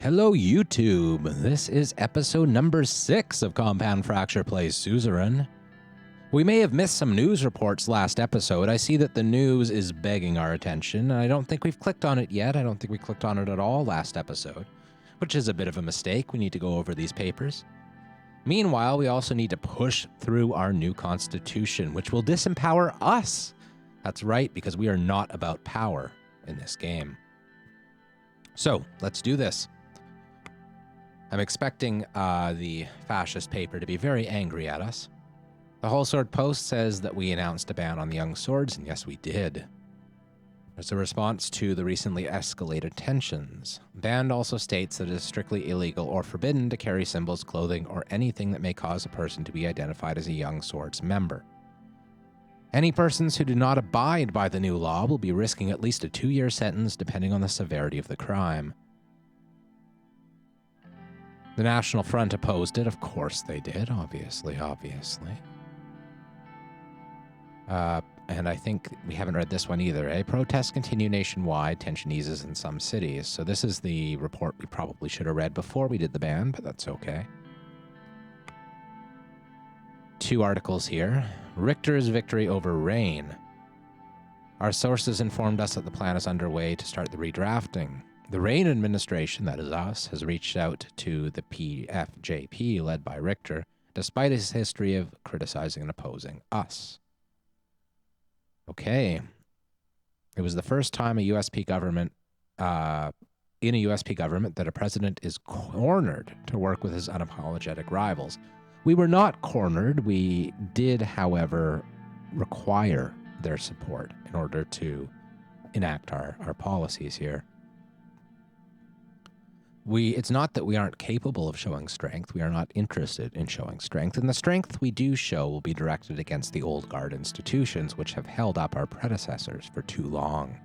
Hello, YouTube. This is episode number 6 of Compound Fracture Plays Suzerain. We may have missed some news reports last episode. I see that the news is begging our attention, and I don't think we've clicked on it yet. I don't think we clicked on it at all last episode, which is a bit of a mistake. We need to go over these papers. Meanwhile, we also need to push through our new constitution, which will disempower us. That's right, because we are not about power in this game. So, let's do this. I'm expecting the fascist paper to be very angry at us. The Whole Sword Post says that we announced a ban on the young swords, and yes, we did. As a response to the recently escalated tensions, ban also states that it is strictly illegal or forbidden to carry symbols, clothing, or anything that may cause a person to be identified as a young swords member. Any persons who do not abide by the new law will be risking at least a 2-year sentence depending on the severity of the crime. The National Front opposed it. Of course they did, obviously. And I think we haven't read this one either, eh? Protests continue nationwide, tension eases in some cities. So this is the report we probably should have read before we did the ban, but that's okay. 2 articles here. Richter's victory over Rain. Our sources informed us that the plan is underway to start the redrafting. The Rain administration, that is us, has reached out to the PFJP, led by Richter, despite his history of criticizing and opposing us. Okay. It was the first time in a USP government that a president is cornered to work with his unapologetic rivals. We were not cornered. We did, however, require their support in order to enact our policies here. It's not that we aren't capable of showing strength. We are not interested in showing strength. And the strength we do show will be directed against the old guard institutions, which have held up our predecessors for too long.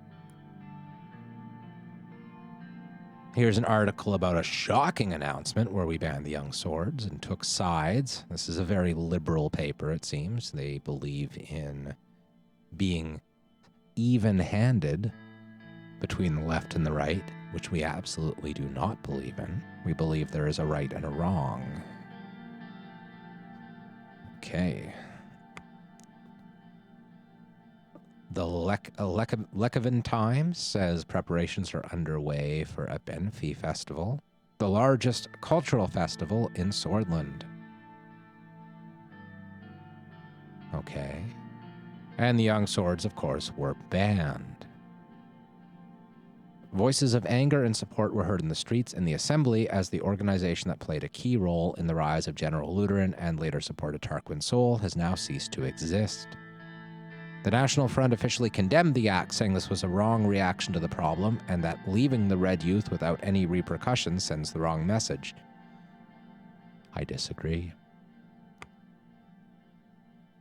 Here's an article about a shocking announcement where we banned the young swords and took sides. This is a very liberal paper, it seems. They believe in being even-handed between the left and the right, which we absolutely do not believe in. We believe there is a right and a wrong. Okay. The Lekovan Times says preparations are underway for a Benfey festival, the largest cultural festival in Swordland. Okay. And the young swords, of course, were banned. Voices of anger and support were heard in the streets and the assembly as the organization that played a key role in the rise of General Lutheran and later supported Tarquin Sol has now ceased to exist. The National Front officially condemned the act, saying this was a wrong reaction to the problem and that leaving the Red Youth without any repercussions sends the wrong message. I disagree.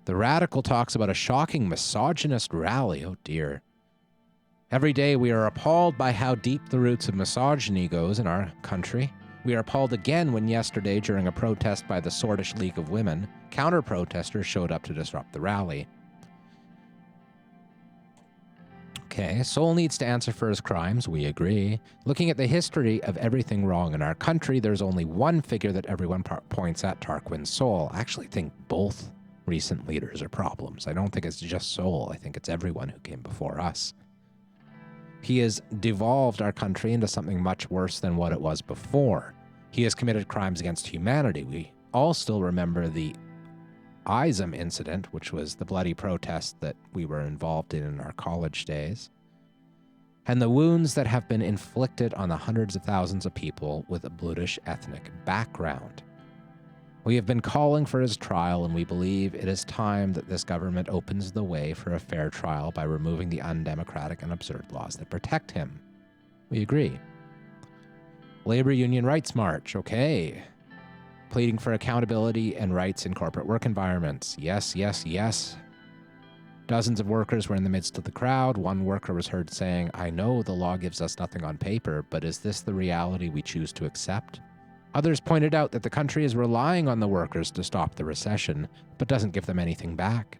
The Radical talks about a shocking misogynist rally. Oh dear. Every day we are appalled by how deep the roots of misogyny goes in our country. We are appalled again when yesterday, during a protest by the Swordish League of Women, counter-protesters showed up to disrupt the rally. Okay, Sol needs to answer for his crimes, we agree. Looking at the history of everything wrong in our country, there's only one figure that everyone points at, Tarquin Sol. I actually think both recent leaders are problems. I don't think it's just Sol. I think it's everyone who came before us. He has devolved our country into something much worse than what it was before. He has committed crimes against humanity. We all still remember the Izum incident, which was the bloody protest that we were involved in our college days, and the wounds that have been inflicted on the hundreds of thousands of people with a brutish ethnic background. We have been calling for his trial, and we believe it is time that this government opens the way for a fair trial by removing the undemocratic and absurd laws that protect him. We agree. Labor Union Rights March, okay. Pleading for accountability and rights in corporate work environments. Yes, yes, yes. Dozens of workers were in the midst of the crowd. One worker was heard saying, "I know the law gives us nothing on paper, but is this the reality we choose to accept?" Others pointed out that the country is relying on the workers to stop the recession, but doesn't give them anything back.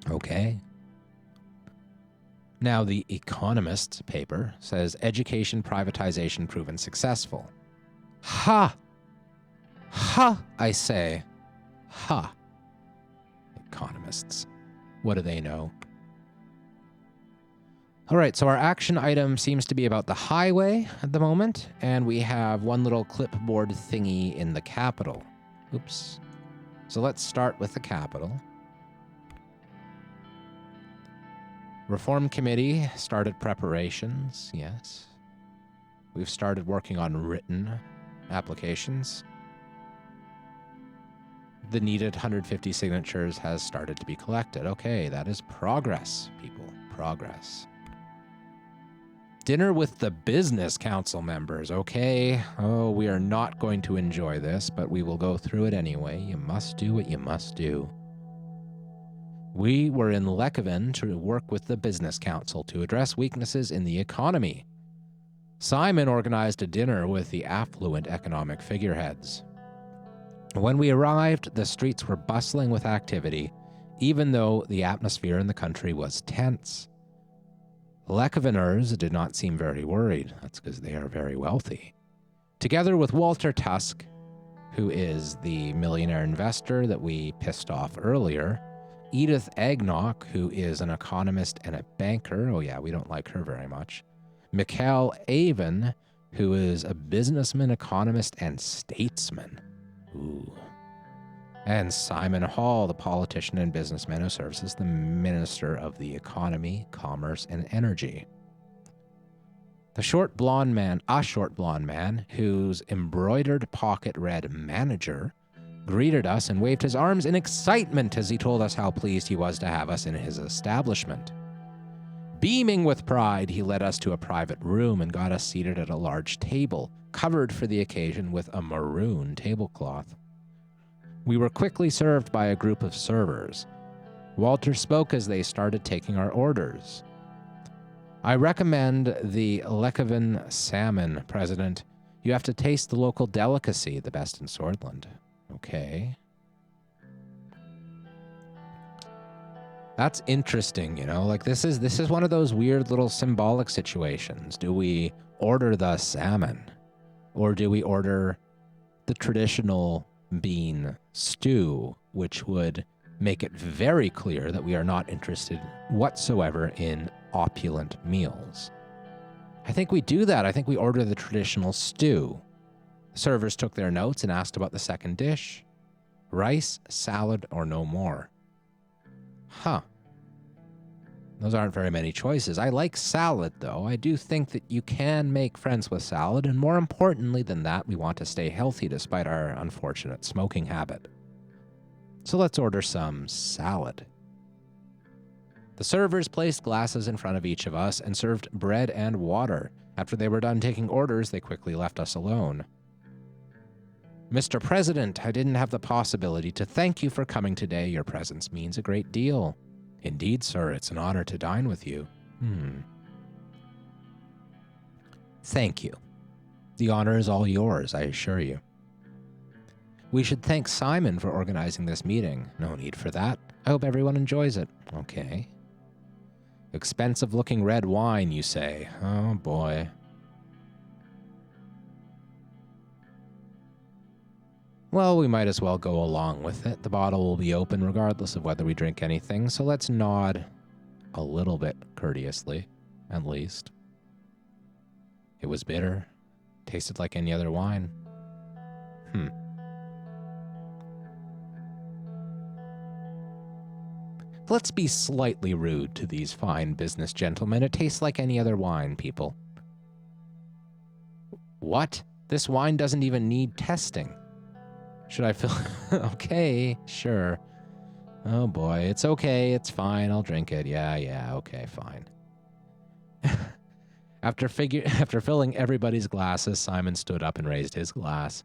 Okay. Now, the Economist paper says education privatization proven successful. Ha! Ha, I say. Ha. Economists. What do they know? All right, so our action item seems to be about the highway at the moment, and we have one little clipboard thingy in the capital. Oops. So let's start with the capital. Reform Committee started preparations, yes. We've started working on written applications. The needed 150 signatures has started to be collected. Okay, that is progress, people. Progress. Dinner with the business council members. Okay. Oh, we are not going to enjoy this, but we will go through it anyway. You must do what you must do. We were in Lekoven to work with the business council to address weaknesses in the economy. Simon organized a dinner with the affluent economic figureheads. When we arrived, the streets were bustling with activity, even though the atmosphere in the country was tense. Lekoveners did not seem very worried. That's because they are very wealthy. Together with Walter Tusk, who is the millionaire investor that we pissed off earlier, Edith Agnock, who is an economist and a banker. Oh yeah, we don't like her very much. Mikhail Avon, who is a businessman, economist, and statesman. Ooh. And Simon Hall, the politician and businessman who serves as the Minister of the Economy, Commerce, and Energy. A short blonde man, whose embroidered pocket read manager, greeted us and waved his arms in excitement as he told us how pleased he was to have us in his establishment. Beaming with pride, he led us to a private room and got us seated at a large table, covered for the occasion with a maroon tablecloth. We were quickly served by a group of servers. Walter spoke as they started taking our orders. I recommend the Lekoven salmon, President. You have to taste the local delicacy, the best in Swordland. Okay. That's interesting, you know, like this is one of those weird little symbolic situations. Do we order the salmon, or do we order the traditional bean stew, which would make it very clear that we are not interested whatsoever in opulent meals? I think we do that. I think we order the traditional stew. The servers took their notes and asked about the second dish. Rice, salad, or no more. Huh. Those aren't very many choices. I like salad, though. I do think that you can make friends with salad, and more importantly than that, we want to stay healthy despite our unfortunate smoking habit. So let's order some salad. The servers placed glasses in front of each of us and served bread and water. After they were done taking orders, they quickly left us alone. Mr. President, I didn't have the possibility to thank you for coming today. Your presence means a great deal. Indeed, sir, it's an honor to dine with you. Thank you. The honor is all yours, I assure you. We should thank Simon for organizing this meeting. No need for that. I hope everyone enjoys it. Okay. Expensive-looking red wine, you say. Oh, boy. Well, we might as well go along with it. The bottle will be open regardless of whether we drink anything, so let's nod a little bit courteously, at least. It was bitter. Tasted like any other wine. Let's be slightly rude to these fine business gentlemen. It tastes like any other wine, people. What? This wine doesn't even need testing. Should I fill? Okay, sure. Oh boy, it's okay, it's fine, I'll drink it. Yeah, okay, fine. After filling everybody's glasses, Simon stood up and raised his glass.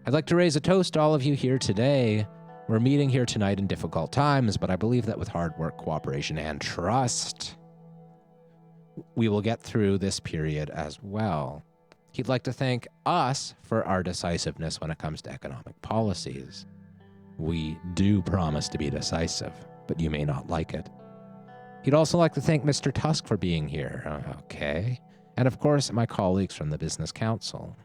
I'd like to raise a toast to all of you here today. We're meeting here tonight in difficult times, but I believe that with hard work, cooperation, and trust, we will get through this period as well. He'd like to thank us for our decisiveness when it comes to economic policies. We do promise to be decisive, but you may not like it. He'd also like to thank Mr. Tusk for being here. Okay. And of course, my colleagues from the Business Council.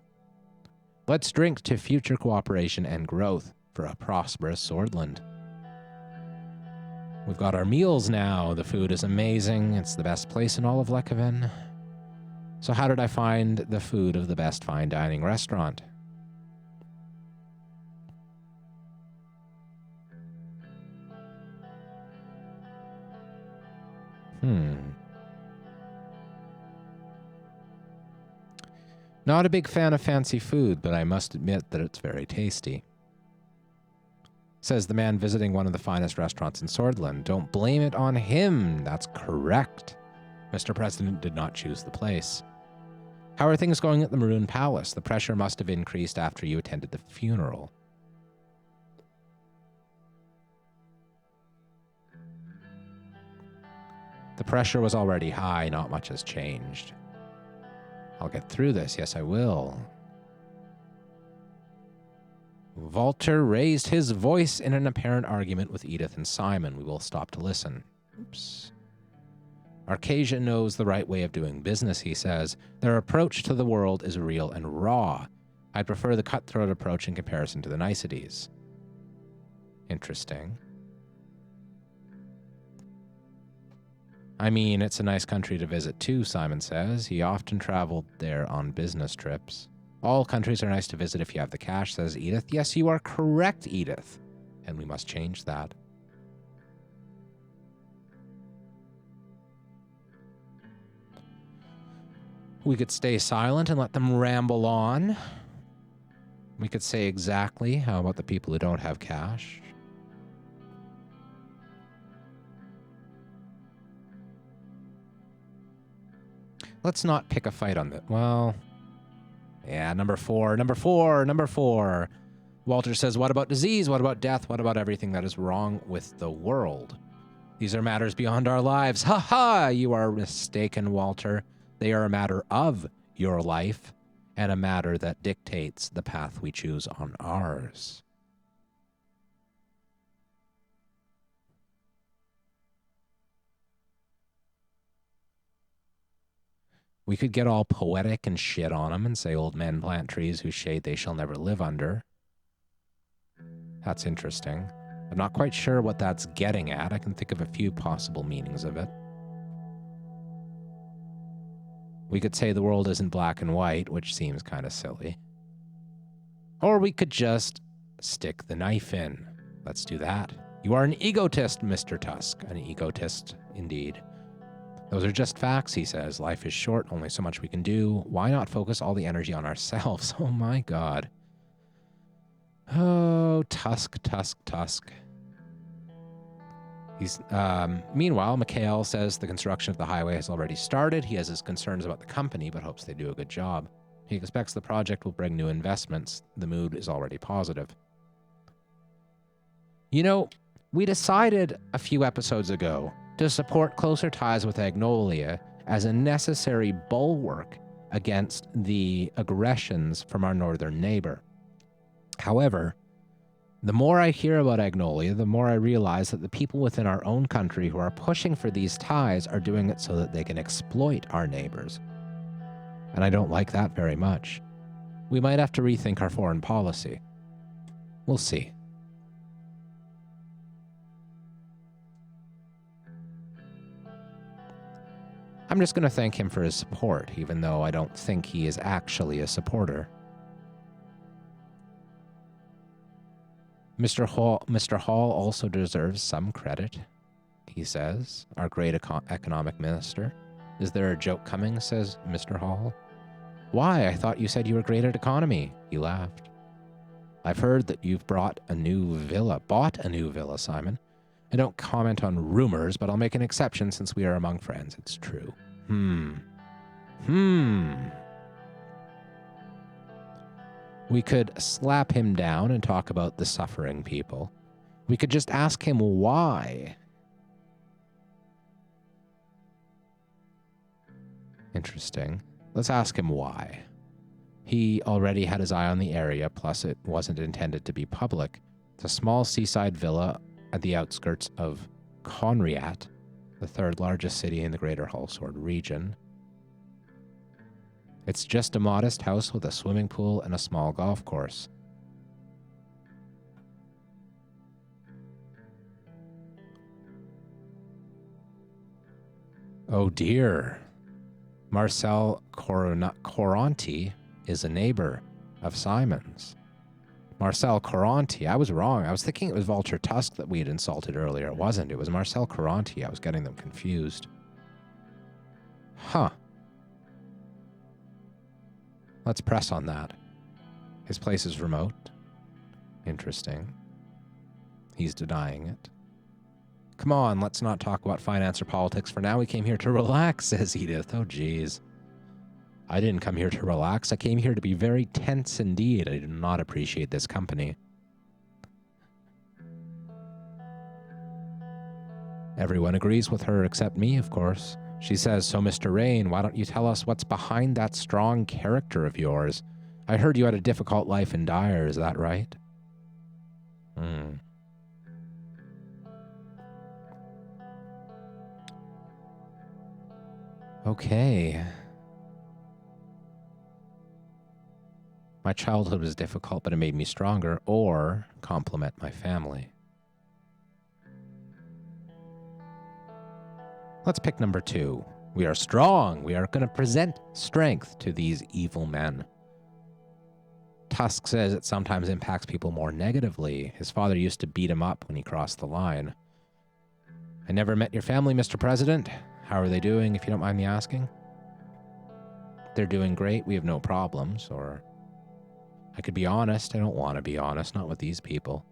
Let's drink to future cooperation and growth for a prosperous Swordland. We've got our meals now. The food is amazing. It's the best place in all of Lekoven. So how did I find the food of the best fine dining restaurant? Not a big fan of fancy food, but I must admit that it's very tasty. Says the man visiting one of the finest restaurants in Swordland. Don't blame it on him. That's correct. Mr. President did not choose the place. How are things going at the Maroon Palace? The pressure must have increased after you attended the funeral. The pressure was already high. Not much has changed. I'll get through this. Yes, I will. Walter raised his voice in an apparent argument with Edith and Simon. We will stop to listen. Oops. Arcasia knows the right way of doing business, he says. Their approach to the world is real and raw. I'd prefer the cutthroat approach in comparison to the niceties. Interesting. I mean, it's a nice country to visit too, Simon says. He often traveled there on business trips. All countries are nice to visit if you have the cash, says Edith. Yes, you are correct, Edith. And we must change that. We could stay silent and let them ramble on. We could say exactly how about the people who don't have cash. Let's not pick a fight on that. Well, yeah, number four. Walter says, what about disease? What about death? What about everything that is wrong with the world? These are matters beyond our lives. Ha ha! You are mistaken, Walter. They are a matter of your life and a matter that dictates the path we choose on ours. We could get all poetic and shit on them and say old men plant trees whose shade they shall never live under. That's interesting. I'm not quite sure what that's getting at. I can think of a few possible meanings of it. We could say the world isn't black and white, which seems kind of silly. Or we could just stick the knife in. Let's do that. You are an egotist, Mr. Tusk. An egotist, indeed. Those are just facts, he says. Life is short, only so much we can do. Why not focus all the energy on ourselves? Oh my God. Oh, Tusk. Meanwhile, Mikhail says the construction of the highway has already started. He has his concerns about the company, but hopes they do a good job. He expects the project will bring new investments. The mood is already positive. You know, we decided a few episodes ago to support closer ties with Agnolia as a necessary bulwark against the aggressions from our northern neighbor. However, the more I hear about Agnolia, the more I realize that the people within our own country who are pushing for these ties are doing it so that they can exploit our neighbors. And I don't like that very much. We might have to rethink our foreign policy. We'll see. I'm just going to thank him for his support, even though I don't think he is actually a supporter. Mr. Hall also deserves some credit, he says, our great economic minister. Is there a joke coming, says Mr. Hall. Why? I thought you said you were great at economy. He laughed. I've heard that you've bought a new villa, Simon. I don't comment on rumors, but I'll make an exception since we are among friends. It's true. We could slap him down and talk about the suffering people. We could just ask him why. Interesting. Let's ask him why. He already had his eye on the area, plus it wasn't intended to be public. It's a small seaside villa at the outskirts of Conriat. the third largest city in the Greater Hullsword region. It's just a modest house with a swimming pool and a small golf course. Oh dear. Marcel Coranti is a neighbor of Simon's. Marcel Coranti. I was wrong. I was thinking it was Walter Tusk that we had insulted earlier. It wasn't. It was Marcel Coranti. I was getting them confused. Huh. Let's press on that. His place is remote. Interesting. He's denying it. Come on, let's not talk about finance or politics for now. We came here to relax, says Edith. Oh, geez. I didn't come here to relax. I came here to be very tense indeed. I do not appreciate this company. Everyone agrees with her except me, of course. She says, so Mr. Rain, why don't you tell us what's behind that strong character of yours? I heard you had a difficult life in Dyer, is that right? Okay. My childhood was difficult, but it made me stronger, or compliment my family. Let's pick number 2. We are strong. We are going to present strength to these evil men. Tusk says it sometimes impacts people more negatively. His father used to beat him up when he crossed the line. I never met your family, Mr. President. How are they doing, if you don't mind me asking? They're doing great. We have no problems. Or I could be honest. I don't want to be honest. Not with these people.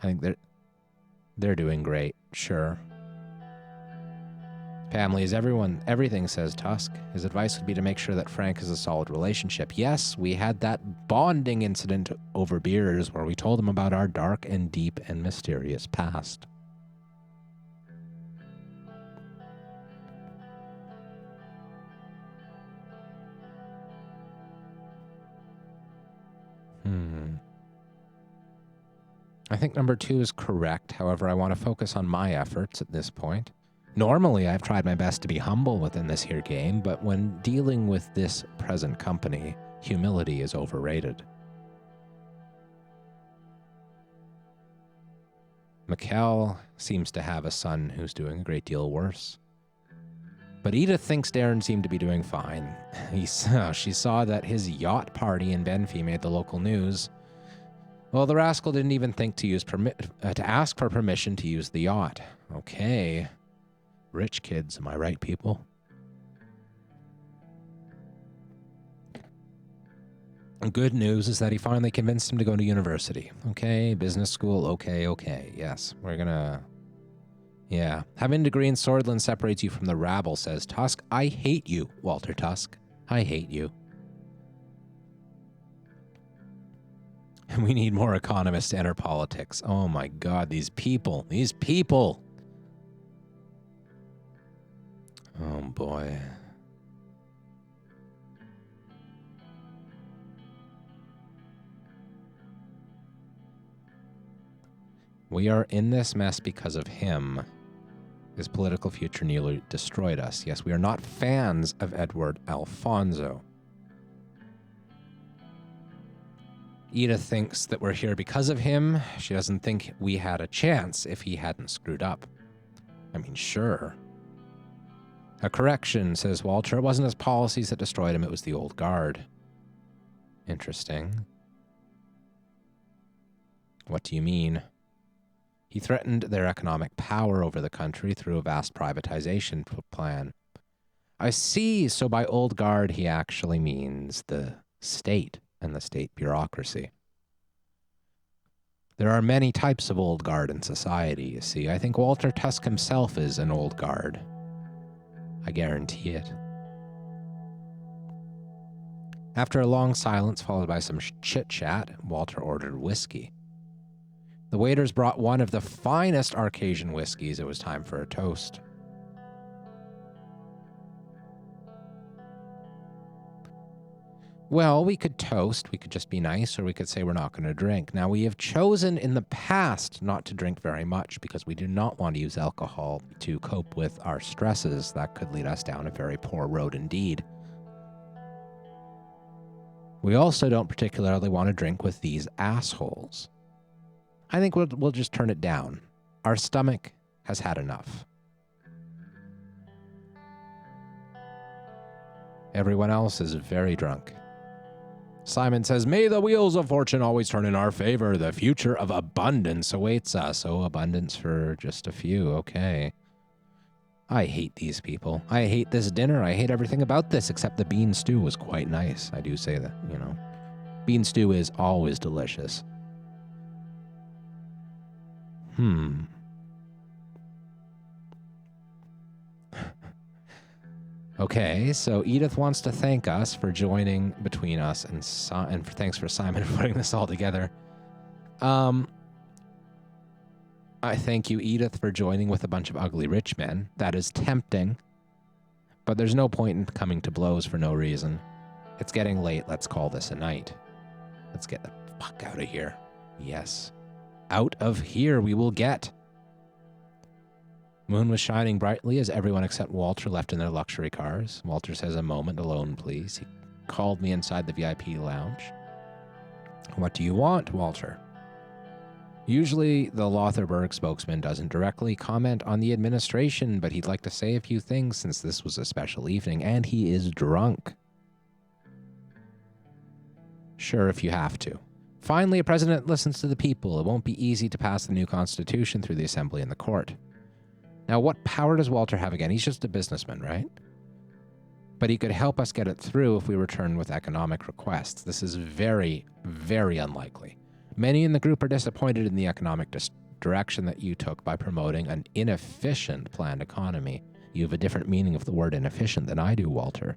I think they're doing great. Sure. Family is everything, says Tusk. His advice would be to make sure that Frank has a solid relationship. Yes, we had that bonding incident over beers where we told him about our dark and deep and mysterious past. I think number 2 is correct. However, I want to focus on my efforts at this point. Normally, I've tried my best to be humble within this here game, but when dealing with this present company, humility is overrated. Mikkel seems to have a son who's doing a great deal worse. But Edith thinks Darren seemed to be doing fine. She saw that his yacht party in Benfey made the local news. Well, the rascal didn't even think to ask for permission to use the yacht. Okay. Rich kids, am I right, people? Good news is that he finally convinced him to go to university. Okay, business school, okay. Yes, we're gonna... Yeah. Having a degree in Swordland separates you from the rabble, says Tusk. I hate you, Walter Tusk. I hate you. We need more economists to enter politics. Oh my God, these people. These people. Oh boy. We are in this mess because of him. His political future nearly destroyed us. Yes, we are not fans of Edward Alfonso. Edith thinks that we're here because of him. She doesn't think we had a chance if he hadn't screwed up. I mean, sure. A correction, says Walter. It wasn't his policies that destroyed him, it was the old guard. Interesting. What do you mean? He threatened their economic power over the country through a vast privatization plan. I see. So by old guard, he actually means the state and the state bureaucracy. There are many types of old guard in society, you see. I think Walter Tusk himself is an old guard. I guarantee it. After a long silence followed by some chit-chat, Walter ordered whiskey. The waiters brought one of the finest Arcasian whiskeys. It was time for a toast. Well, we could toast, we could just be nice, or we could say we're not going to drink. Now, we have chosen in the past not to drink very much because we do not want to use alcohol to cope with our stresses. That could lead us down a very poor road indeed. We also don't particularly want to drink with these assholes. I think we'll just turn it down. Our stomach has had enough. Everyone else is very drunk. Simon says, may the wheels of fortune always turn in our favor. The future of abundance awaits us. Oh, abundance for just a few. Okay. I hate these people. I hate this dinner. I hate everything about this, except the bean stew was quite nice. I do say that, you know. Bean stew is always delicious. Okay, so Edith wants to thank us for joining between us and thanks for Simon for putting this all together. I thank you, Edith, for joining with a bunch of ugly rich men. That is tempting, but there's no point in coming to blows for no reason. It's getting late. Let's call this a night. Let's get the fuck out of here. Yes. Out of here we will get. Moon was shining brightly as everyone except Walter left in their luxury cars. Walter says, a moment alone, please. He called me inside the VIP lounge. What do you want, Walter? Usually, the Lotharberg spokesman doesn't directly comment on the administration, but he'd like to say a few things since this was a special evening, and he is drunk. Sure, if you have to. Finally, a president listens to the people. It won't be easy to pass the new constitution through the assembly and the court. Now, what power does Walter have again? He's just a businessman, right? But he could help us get it through if we return with economic requests. This is very, very unlikely. Many in the group are disappointed in the economic direction that you took by promoting an inefficient planned economy. You have a different meaning of the word inefficient than I do, Walter.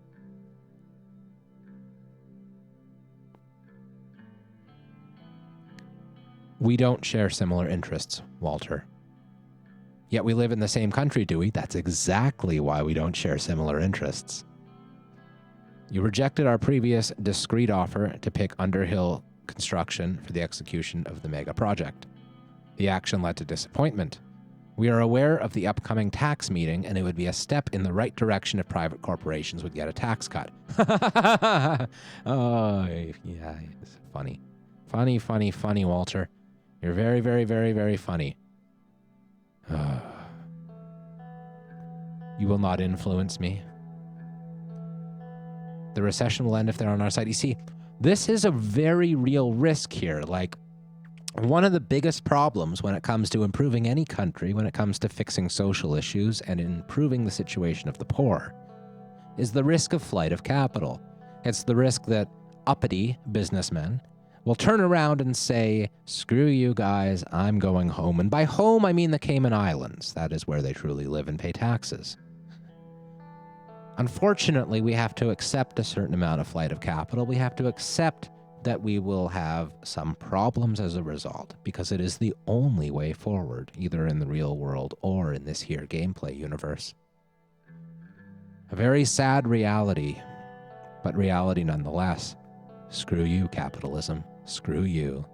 We don't share similar interests, Walter. Yet we live in the same country, do we? That's exactly why we don't share similar interests. You rejected our previous discreet offer to pick Underhill Construction for the execution of the mega project. The action led to disappointment. We are aware of the upcoming tax meeting, and it would be a step in the right direction if private corporations would get a tax cut. Oh, yeah, it's funny. Funny, funny, funny, Walter. You're very, very, very, very funny. You will not influence me. The recession will end if they're on our side. You see, this is a very real risk here. Like, one of the biggest problems when it comes to improving any country, when it comes to fixing social issues and improving the situation of the poor, is the risk of flight of capital. It's the risk that uppity businessmen will turn around and say, screw you guys, I'm going home. And by home, I mean the Cayman Islands. That is where they truly live and pay taxes. Unfortunately, we have to accept a certain amount of flight of capital. We have to accept that we will have some problems as a result, because it is the only way forward, either in the real world or in this here gameplay universe. A very sad reality, but reality nonetheless. Screw you, capitalism. Screw you.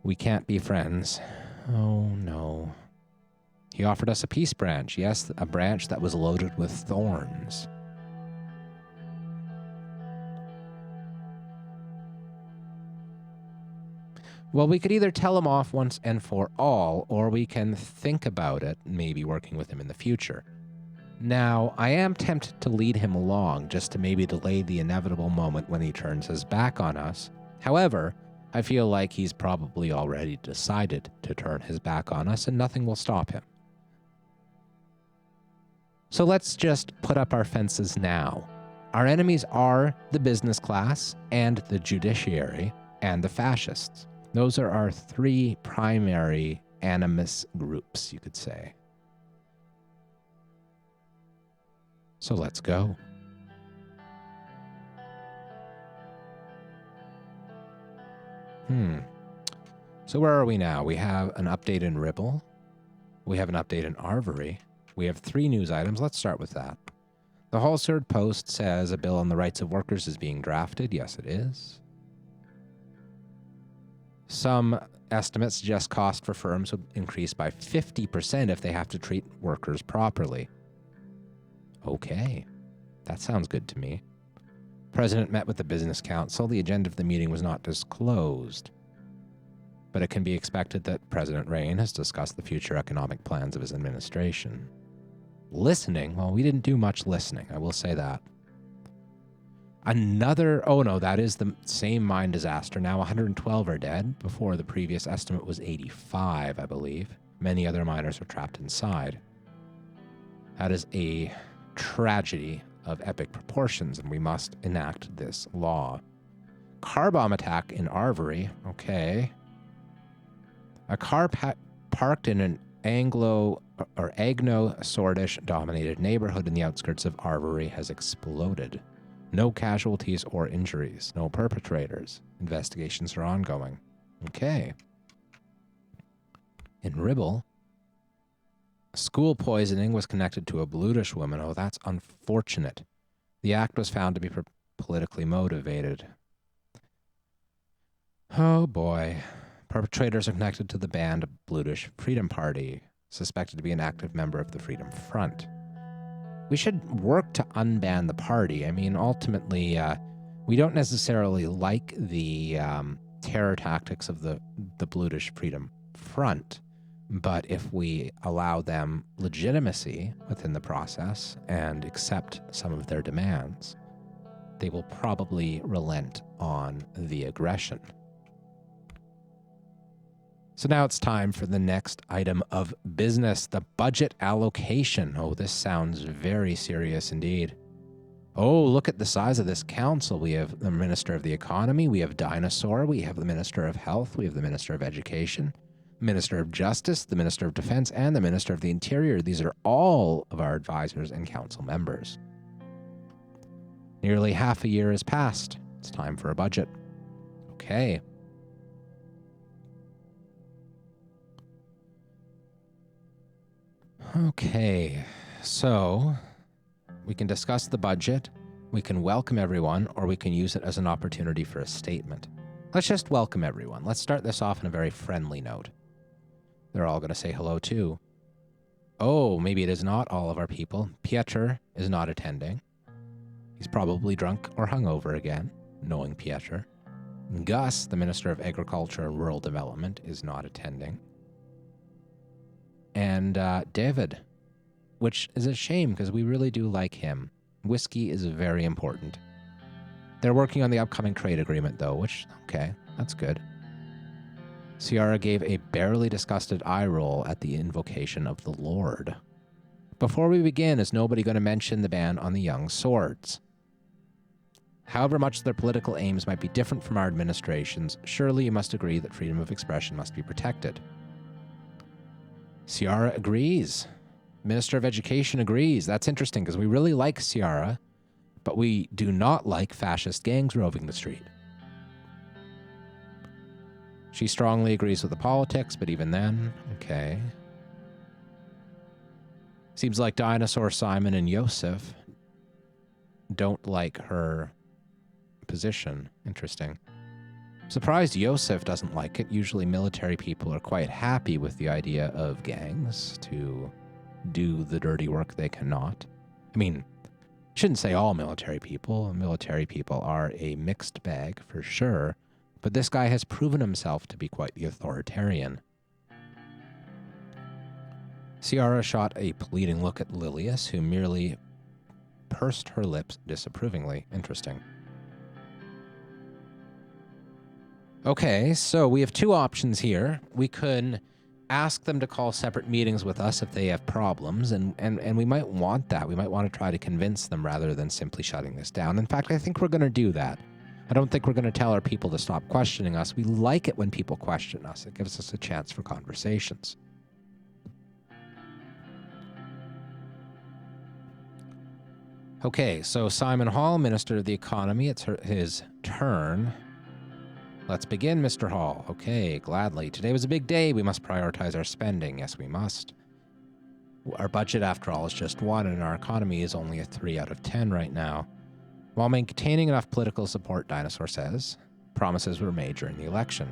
We can't be friends. Oh, no. He offered us a peace branch. Yes, a branch that was loaded with thorns. Well, we could either tell him off once and for all, or we can think about it, maybe working with him in the future. Now, I am tempted to lead him along just to maybe delay the inevitable moment when he turns his back on us. However, I feel like he's probably already decided to turn his back on us and nothing will stop him. So let's just put up our fences now. Our enemies are the business class and the judiciary and the fascists. Those are our three primary animus groups, you could say. So let's go. So where are we now? We have an update in Ribble. We have an update in Arvery. We have 3 news items. Let's start with that. The Hull-Surd Post says a bill on the rights of workers is being drafted. Yes, it is. Some estimates suggest cost for firms would increase by 50% if they have to treat workers properly. Okay, that sounds good to me. President met with the Business Council. The agenda of the meeting was not disclosed, but it can be expected that President Rain has discussed the future economic plans of his administration. Listening? Well, we didn't do much listening, I will say that. Oh no, that is the same mine disaster. Now 112 are dead. Before, the previous estimate was 85, I believe. Many other miners are trapped inside. That is a tragedy of epic proportions, and we must enact this law. Car bomb attack in Arvory. Okay. A car parked in an Agno-Sordish-dominated neighborhood in the outskirts of Arvory has exploded. No casualties or injuries. No perpetrators. Investigations are ongoing. Okay. In Ribble, school poisoning was connected to a Blutish woman. Oh, that's unfortunate. The act was found to be politically motivated. Oh, boy. Perpetrators are connected to the banned Blutish Freedom Party, suspected to be an active member of the Freedom Front. We should work to unban the party. I mean, ultimately, we don't necessarily like the terror tactics of the Blutish Freedom Front, but if we allow them legitimacy within the process and accept some of their demands, they will probably relent on the aggression. So now it's time for the next item of business, the budget allocation. Oh, this sounds very serious indeed. Oh, look at the size of this council. We have the Minister of the Economy, we have Dinosaur, we have the Minister of Health, we have the Minister of Education, Minister of Justice, the Minister of Defense, and the Minister of the Interior. These are all of our advisors and council members. Nearly half a year has passed. It's time for a budget. Okay. Okay, so we can discuss the budget, we can welcome everyone, or we can use it as an opportunity for a statement. Let's just welcome everyone. Let's start this off on a very friendly note. They're all going to say hello too. Oh, maybe it is not all of our people. Pieter is not attending. He's probably drunk or hungover again, knowing Pieter. Gus, the Minister of Agriculture and Rural Development, is not attending. And David, which is a shame because we really do like him. Whiskey is very important. They're working on the upcoming trade agreement, though, which, okay, that's good. Ciara gave a barely disgusted eye roll at the invocation of the Lord. Before we begin, is nobody going to mention the ban on the young swords? However much their political aims might be different from our administration's, surely you must agree that freedom of expression must be protected. Ciara agrees. Minister of Education agrees. That's interesting because we really like Ciara, but we do not like fascist gangs roving the street. She strongly agrees with the politics, but even then, okay. Seems like Dinosaur, Simon, and Yosef don't like her position. Interesting. Surprised Yosef doesn't like it. Usually military people are quite happy with the idea of gangs to do the dirty work they cannot. I mean, shouldn't say all military people. Military people are a mixed bag for sure, but this guy has proven himself to be quite the authoritarian. Ciara shot a pleading look at Lilius, who merely pursed her lips disapprovingly. Interesting. Okay, so we have two options here. We could ask them to call separate meetings with us if they have problems, and we might want that. We might want to try to convince them rather than simply shutting this down. In fact, I think we're going to do that. I don't think we're going to tell our people to stop questioning us. We like it when people question us. It gives us a chance for conversations. Okay, so Simon Hall, Minister of the Economy, it's his turn. Let's begin, Mr. Hall. Okay, gladly. Today was a big day. We must prioritize our spending. Yes, we must. Our budget, after all, is just 1, and our economy is only a 3 out of 10 right now. While maintaining enough political support, Dinosaur says, promises were made during the election.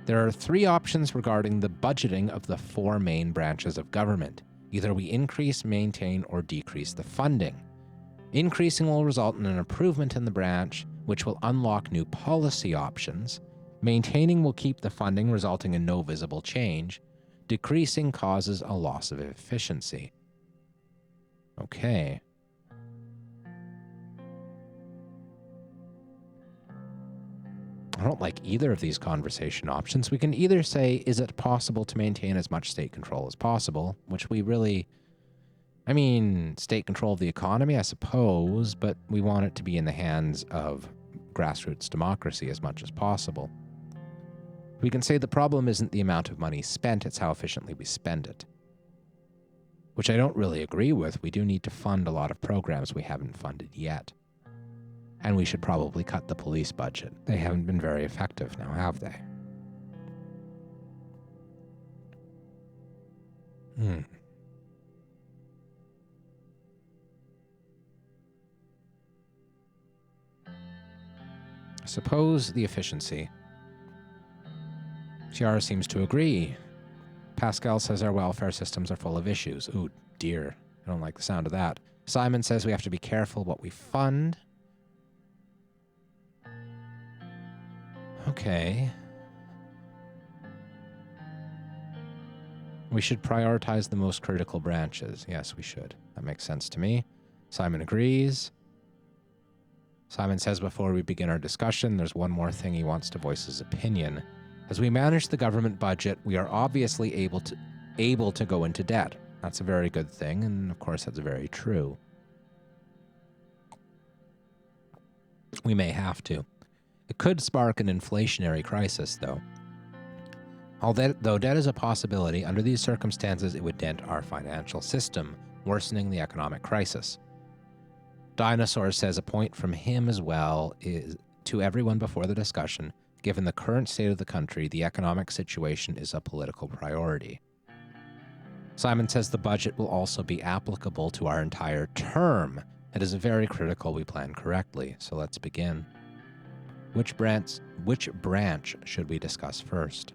There are 3 options regarding the budgeting of the 4 main branches of government. Either we increase, maintain, or decrease the funding. Increasing will result in an improvement in the branch, which will unlock new policy options. Maintaining will keep the funding, resulting in no visible change. Decreasing causes a loss of efficiency. Okay. I don't like either of these conversation options. We can either say, is it possible to maintain as much state control as possible? Which we really... I mean, state control of the economy, I suppose, but we want it to be in the hands of grassroots democracy as much as possible. We can say the problem isn't the amount of money spent, it's how efficiently we spend it. Which I don't really agree with. We do need to fund a lot of programs we haven't funded yet. And we should probably cut the police budget. They haven't been very effective now, have they? Suppose the efficiency. Ciara seems to agree. Pascal says our welfare systems are full of issues. Ooh, dear. I don't like the sound of that. Simon says we have to be careful what we fund. Okay. We should prioritize the most critical branches. Yes, we should. That makes sense to me. Simon agrees. Simon says before we begin our discussion, there's one more thing he wants to voice his opinion. As we manage the government budget, we are obviously able to go into debt. That's a very good thing, and of course that's very true. We may have to. It could spark an inflationary crisis, though. Although debt is a possibility, under these circumstances it would dent our financial system, worsening the economic crisis. Dinosaur says a point from him as well is to everyone before the discussion, given the current state of the country, the economic situation is a political priority. Simon says the budget will also be applicable to our entire term. It is very critical we plan correctly, so let's begin. Which branch should we discuss first?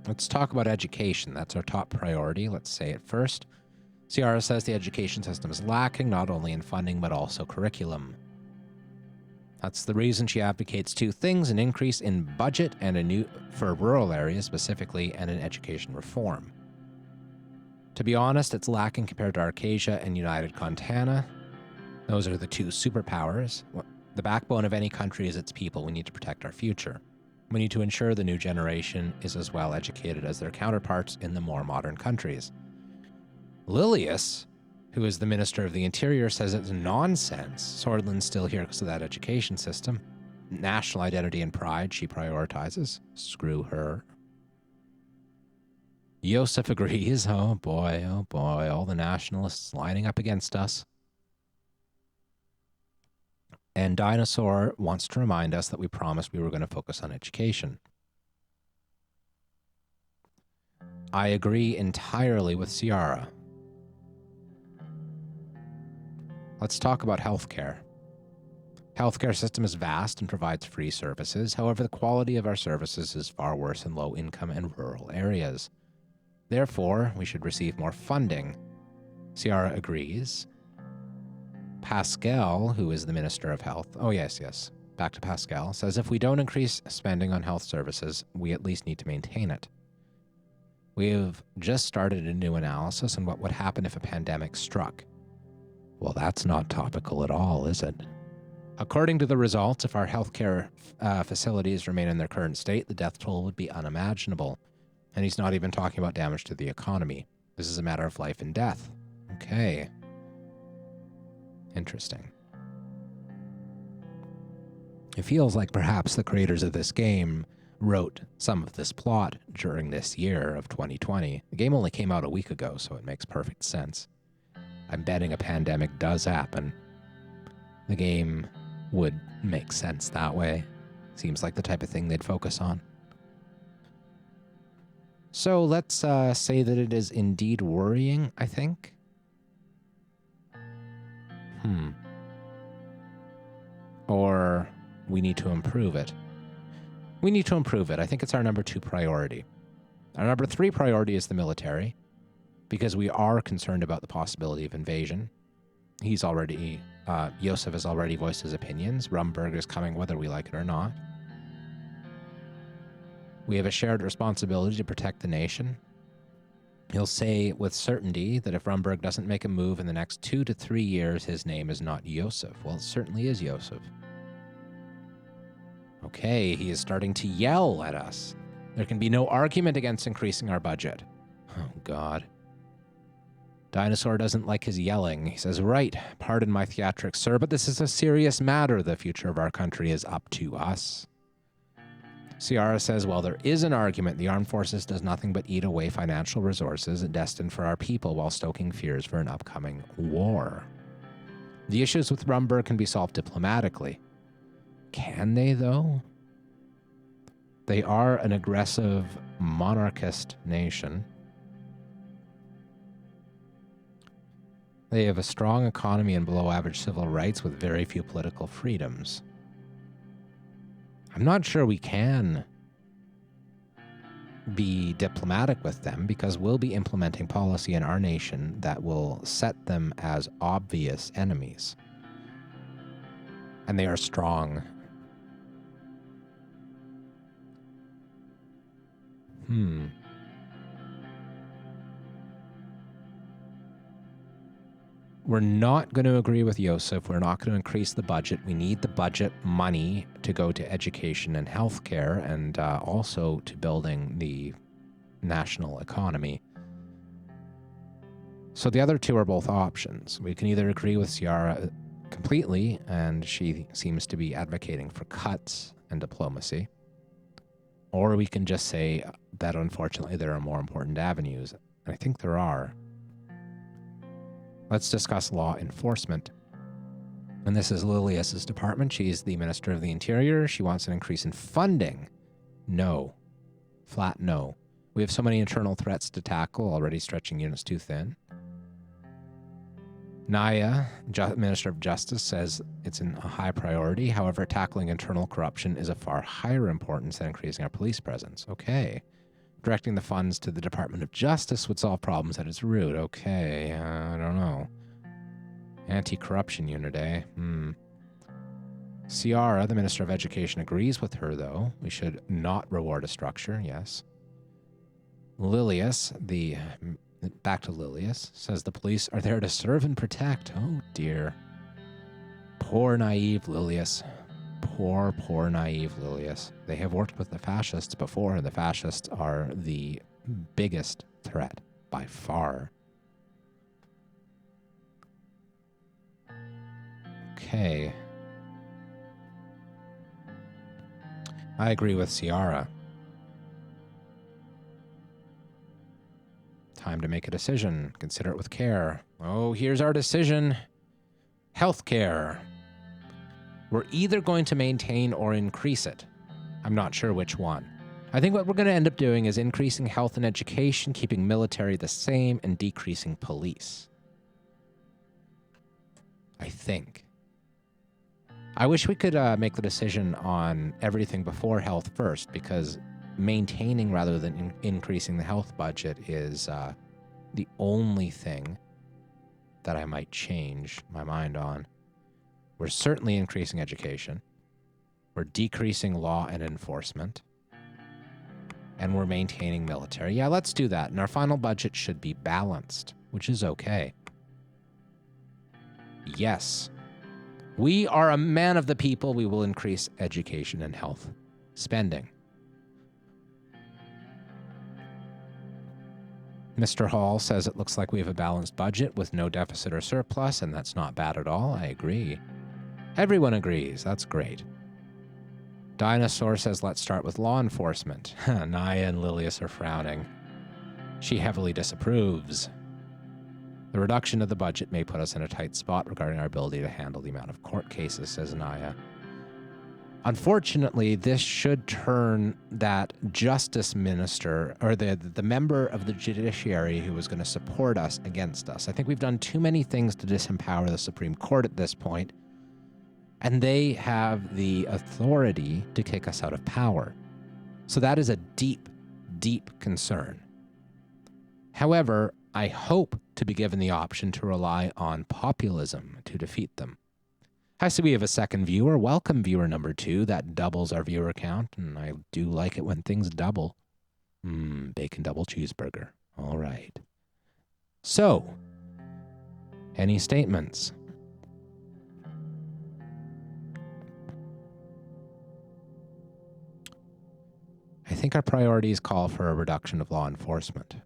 Let's talk about education. That's our top priority. Let's say it first. Ciara says the education system is lacking not only in funding but also curriculum. That's the reason she advocates 2 things, an increase in budget and for rural areas specifically, and an education reform. To be honest, it's lacking compared to Arcasia and United Contana. Those are the 2 superpowers. The backbone of any country is its people. We need to protect our future. We need to ensure the new generation is as well educated as their counterparts in the more modern countries. Lilius, who is the Minister of the Interior, says it's nonsense. Swordland's still here because of that education system. National identity and pride she prioritizes. Screw her. Yosef agrees. Oh boy, all the nationalists lining up against us. And Dinosaur wants to remind us that we promised we were going to focus on education. I agree entirely with Ciara. Let's talk about healthcare. Healthcare system is vast and provides free services. However, the quality of our services is far worse in low-income and rural areas. Therefore, we should receive more funding. Ciara agrees. Pascal, who is the Minister of Health, back to Pascal, says if we don't increase spending on health services, we at least need to maintain it. We have just started a new analysis on what would happen if a pandemic struck. Well, that's not topical at all, is it? According to the results, if our healthcare facilities remain in their current state, the death toll would be unimaginable. And he's not even talking about damage to the economy. This is a matter of life and death. Okay. Interesting. It feels like perhaps the creators of this game wrote some of this plot during this year of 2020. The game only came out a week ago, so it makes perfect sense. I'm betting a pandemic does happen. The game would make sense that way. Seems like the type of thing they'd focus on. So let's say that it is indeed worrying, I think. Or we need to improve it. We need to improve it. I think it's our number 2 priority. Our number 3 priority is the military, because we are concerned about the possibility of invasion. Joseph has already voiced his opinions. Rumberg is coming whether we like it or not. We have a shared responsibility to protect the nation. He'll say with certainty that if Rumberg doesn't make a move in the next 2 to 3 years, his name is not Joseph. Well, it certainly is Joseph. Okay, he is starting to yell at us. There can be no argument against increasing our budget. Oh, God. Dinosaur doesn't like his yelling. He says, right, pardon my theatrics, sir, but this is a serious matter. The future of our country is up to us. Ciara says, well, there is an argument. The armed forces does nothing but eat away financial resources destined for our people while stoking fears for an upcoming war. The issues with Rumberg can be solved diplomatically. Can they, though? They are an aggressive monarchist nation. They have a strong economy and below-average civil rights with very few political freedoms. I'm not sure we can be diplomatic with them because we'll be implementing policy in our nation that will set them as obvious enemies. And they are strong. We're not going to agree with Joseph. We're not going to increase the budget. We need the budget money to go to education and healthcare and also to building the national economy. So the other 2 are both options. We can either agree with Ciara completely, and she seems to be advocating for cuts and diplomacy, or we can just say that unfortunately there are more important avenues. And I think there are. Let's discuss law enforcement. And this is Lilius's department. She's the Minister of the Interior. She wants an increase in funding. No. Flat no. We have so many internal threats to tackle, already stretching units too thin. Naya, Minister of Justice, says it's a high priority. However, tackling internal corruption is a far higher importance than increasing our police presence. Okay. Directing the funds to the Department of Justice would solve problems at its root. Okay, I don't know. Anti-corruption unit, eh? Ciara, the Minister of Education, agrees with her, though. We should not reward a structure, yes. Lilius, back to Lilius, says the police are there to serve and protect. Oh, dear. Poor, naive Lilius. Poor, naive Lilius. They have worked with the fascists before, and the fascists are the biggest threat by far. Okay. I agree with Ciara. Time to make a decision. Consider it with care. Oh, here's our decision. Healthcare. We're either going to maintain or increase it. I'm not sure which one. I think what we're going to end up doing is increasing health and education, keeping military the same, and decreasing police. I think. I wish we could make the decision on everything before health first, because maintaining rather than increasing the health budget is the only thing that I might change my mind on. We're certainly increasing education. We're decreasing law and enforcement. And we're maintaining military. Yeah, let's do that. And our final budget should be balanced, which is okay. Yes. We are a man of the people. We will increase education and health spending. Mr. Hall says it looks like we have a balanced budget with no deficit or surplus, and that's not bad at all. I agree. Everyone agrees. That's great. Dinosaur says let's start with law enforcement. Naya and Lilius are frowning. She heavily disapproves. The reduction of the budget may put us in a tight spot regarding our ability to handle the amount of court cases, says Naya. Unfortunately, this should turn that justice minister, or the member of the judiciary who was going to support us, against us. I think we've done too many things to disempower the Supreme Court at this point, and they have the authority to kick us out of power. So that is a deep, deep concern. However, I hope to be given the option to rely on populism to defeat them. I see we have a second viewer. Welcome, viewer number 2. That doubles our viewer count, and I do like it when things double. Bacon double cheeseburger. All right. So, any statements? I think our priorities call for a reduction of law enforcement.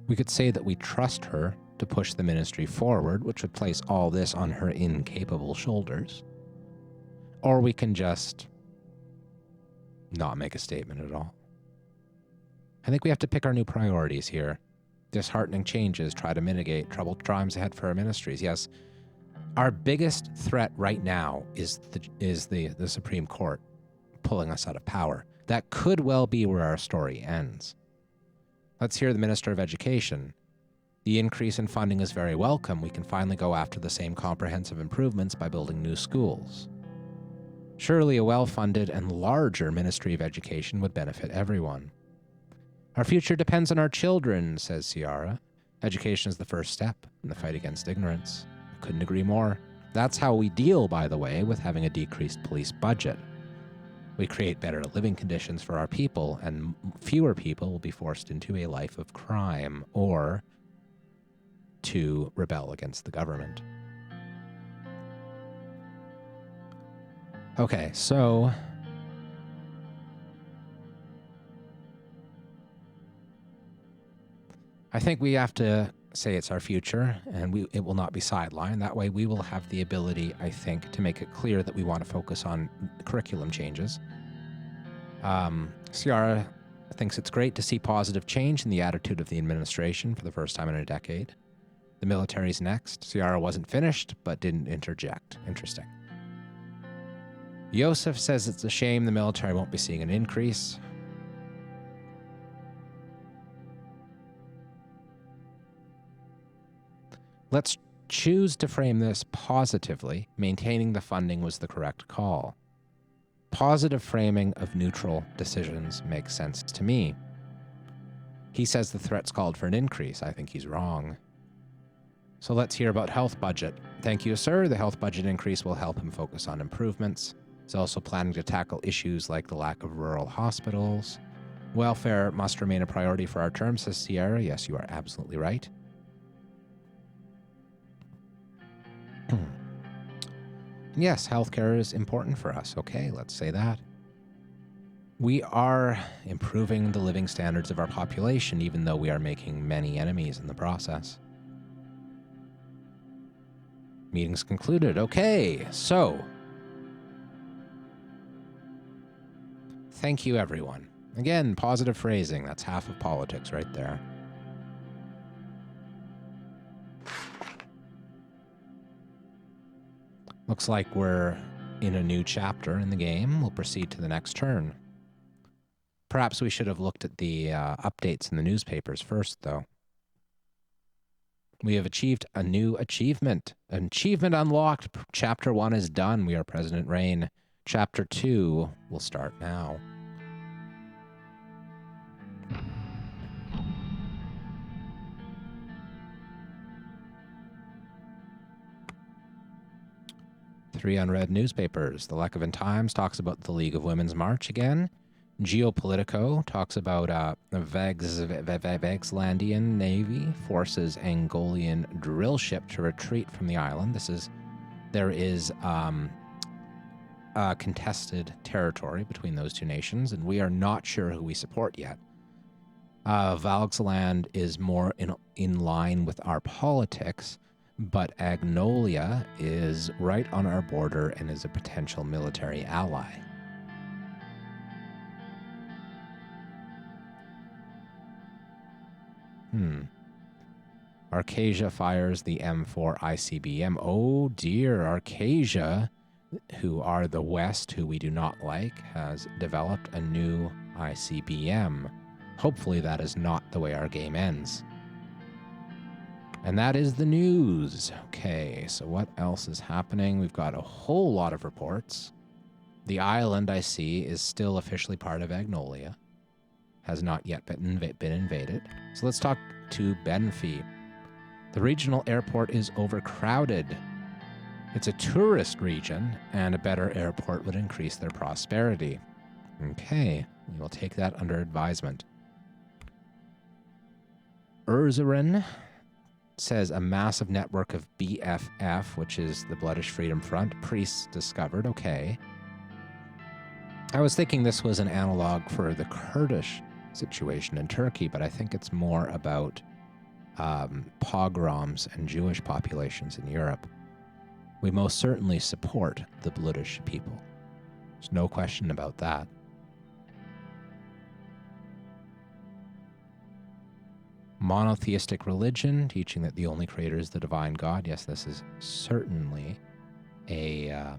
We could say that we trust her to push the ministry forward, which would place all this on her incapable shoulders. Or we can just not make a statement at all. I think we have to pick our new priorities here. Disheartening changes, try to mitigate troubled times ahead for our ministries. Yes, our biggest threat right now is the Supreme Court pulling us out of power. That could well be where our story ends. Let's hear the Minister of Education. The increase in funding is very welcome. We can finally go after the same comprehensive improvements by building new schools. Surely a well-funded and larger Ministry of Education would benefit everyone. Our future depends on our children, says Ciara. Education is the first step in the fight against ignorance. I couldn't agree more. That's how we deal, by the way, with having a decreased police budget. We create better living conditions for our people, and fewer people will be forced into a life of crime or to rebel against the government. Okay, so I think we have to say it's our future, and it will not be sidelined. That way we will have the ability, I think, to make it clear that we want to focus on curriculum changes. Ciara thinks it's great to see positive change in the attitude of the administration for the first time in a decade. The military's next. Ciara wasn't finished, but didn't interject. Interesting. Yosef says it's a shame the military won't be seeing an increase. Let's choose to frame this positively. Maintaining the funding was the correct call. Positive framing of neutral decisions makes sense to me. He says the threats called for an increase. I think he's wrong. So let's hear about health budget. Thank you, sir. The health budget increase will help him focus on improvements. He's also planning to tackle issues like the lack of rural hospitals. Welfare must remain a priority for our term, says Ciara. Yes, you are absolutely right. Yes, healthcare is important for us. Okay, let's say that. We are improving the living standards of our population, even though we are making many enemies in the process. Meeting's concluded. Okay, so thank you, everyone. Again, positive phrasing. That's half of politics right there. Looks like we're in a new chapter in the game. We'll proceed to the next turn. Perhaps we should have looked at the updates in the newspapers first, though. We have achieved a new achievement. Achievement unlocked. Chapter 1 is done. We are President Rain. Chapter 2 will start now. Three unread newspapers. The Lekovan Times talks about the League of Women's March again. Geopolitico talks about Vegslandian Navy forces Angolian drill ship to retreat from the island. There is contested territory between those two nations, and we are not sure who we support yet. Valgsland is more in line with our politics, but Agnolia is right on our border and is a potential military ally. Arcasia fires the M4 ICBM. Oh dear, Arcasia, who are the West, who we do not like, has developed a new ICBM. Hopefully that is not the way our game ends. And that is the news. Okay, so what else is happening? We've got a whole lot of reports. The island, I see, is still officially part of Agnolia. Has not yet been invaded. So let's talk to Benfi. The regional airport is overcrowded. It's a tourist region, and a better airport would increase their prosperity. Okay, we will take that under advisement. Suzerain says a massive network of BFF, which is the Bloodish Freedom Front, priests discovered. Okay. I was thinking this was an analog for the Kurdish situation in Turkey, but I think it's more about pogroms and Jewish populations in Europe. We most certainly support the Bloodish people. There's no question about that. Monotheistic religion, teaching that the only creator is the divine God. Yes, this is certainly a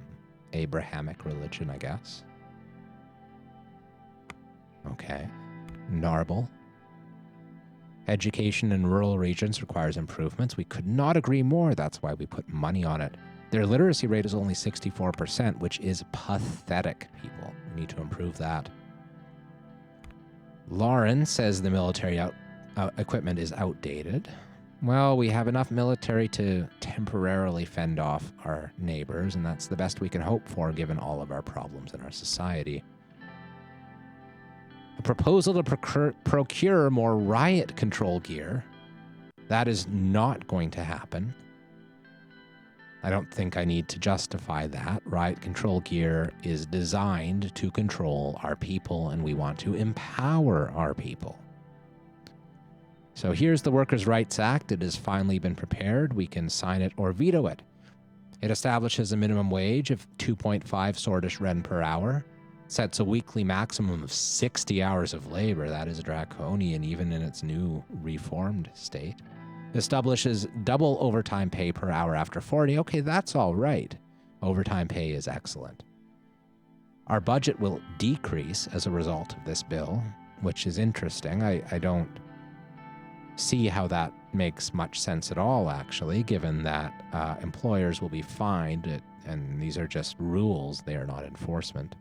Abrahamic religion, I guess. Okay. Narble. Education in rural regions requires improvements. We could not agree more. That's why we put money on it. Their literacy rate is only 64%, which is pathetic, people. We need to improve that. Lauren says the military equipment is outdated. Well, we have enough military to temporarily fend off our neighbors, and that's the best we can hope for given all of our problems in our society. A proposal to procure more riot control gear. That is not going to happen. I don't think I need to justify that. Riot control gear is designed to control our people, and we want to empower our people. So here's the Workers' Rights Act. It has finally been prepared. We can sign it or veto it. It establishes a minimum wage of 2.5 Sordish Ren per hour, sets a weekly maximum of 60 hours of labor. That is draconian, even in its new reformed state. Establishes double overtime pay per hour after 40. Okay, that's all right. Overtime pay is excellent. Our budget will decrease as a result of this bill, which is interesting. I don't see how that makes much sense at all, actually, given that employers will be fined, and these are just rules. They are not enforcement.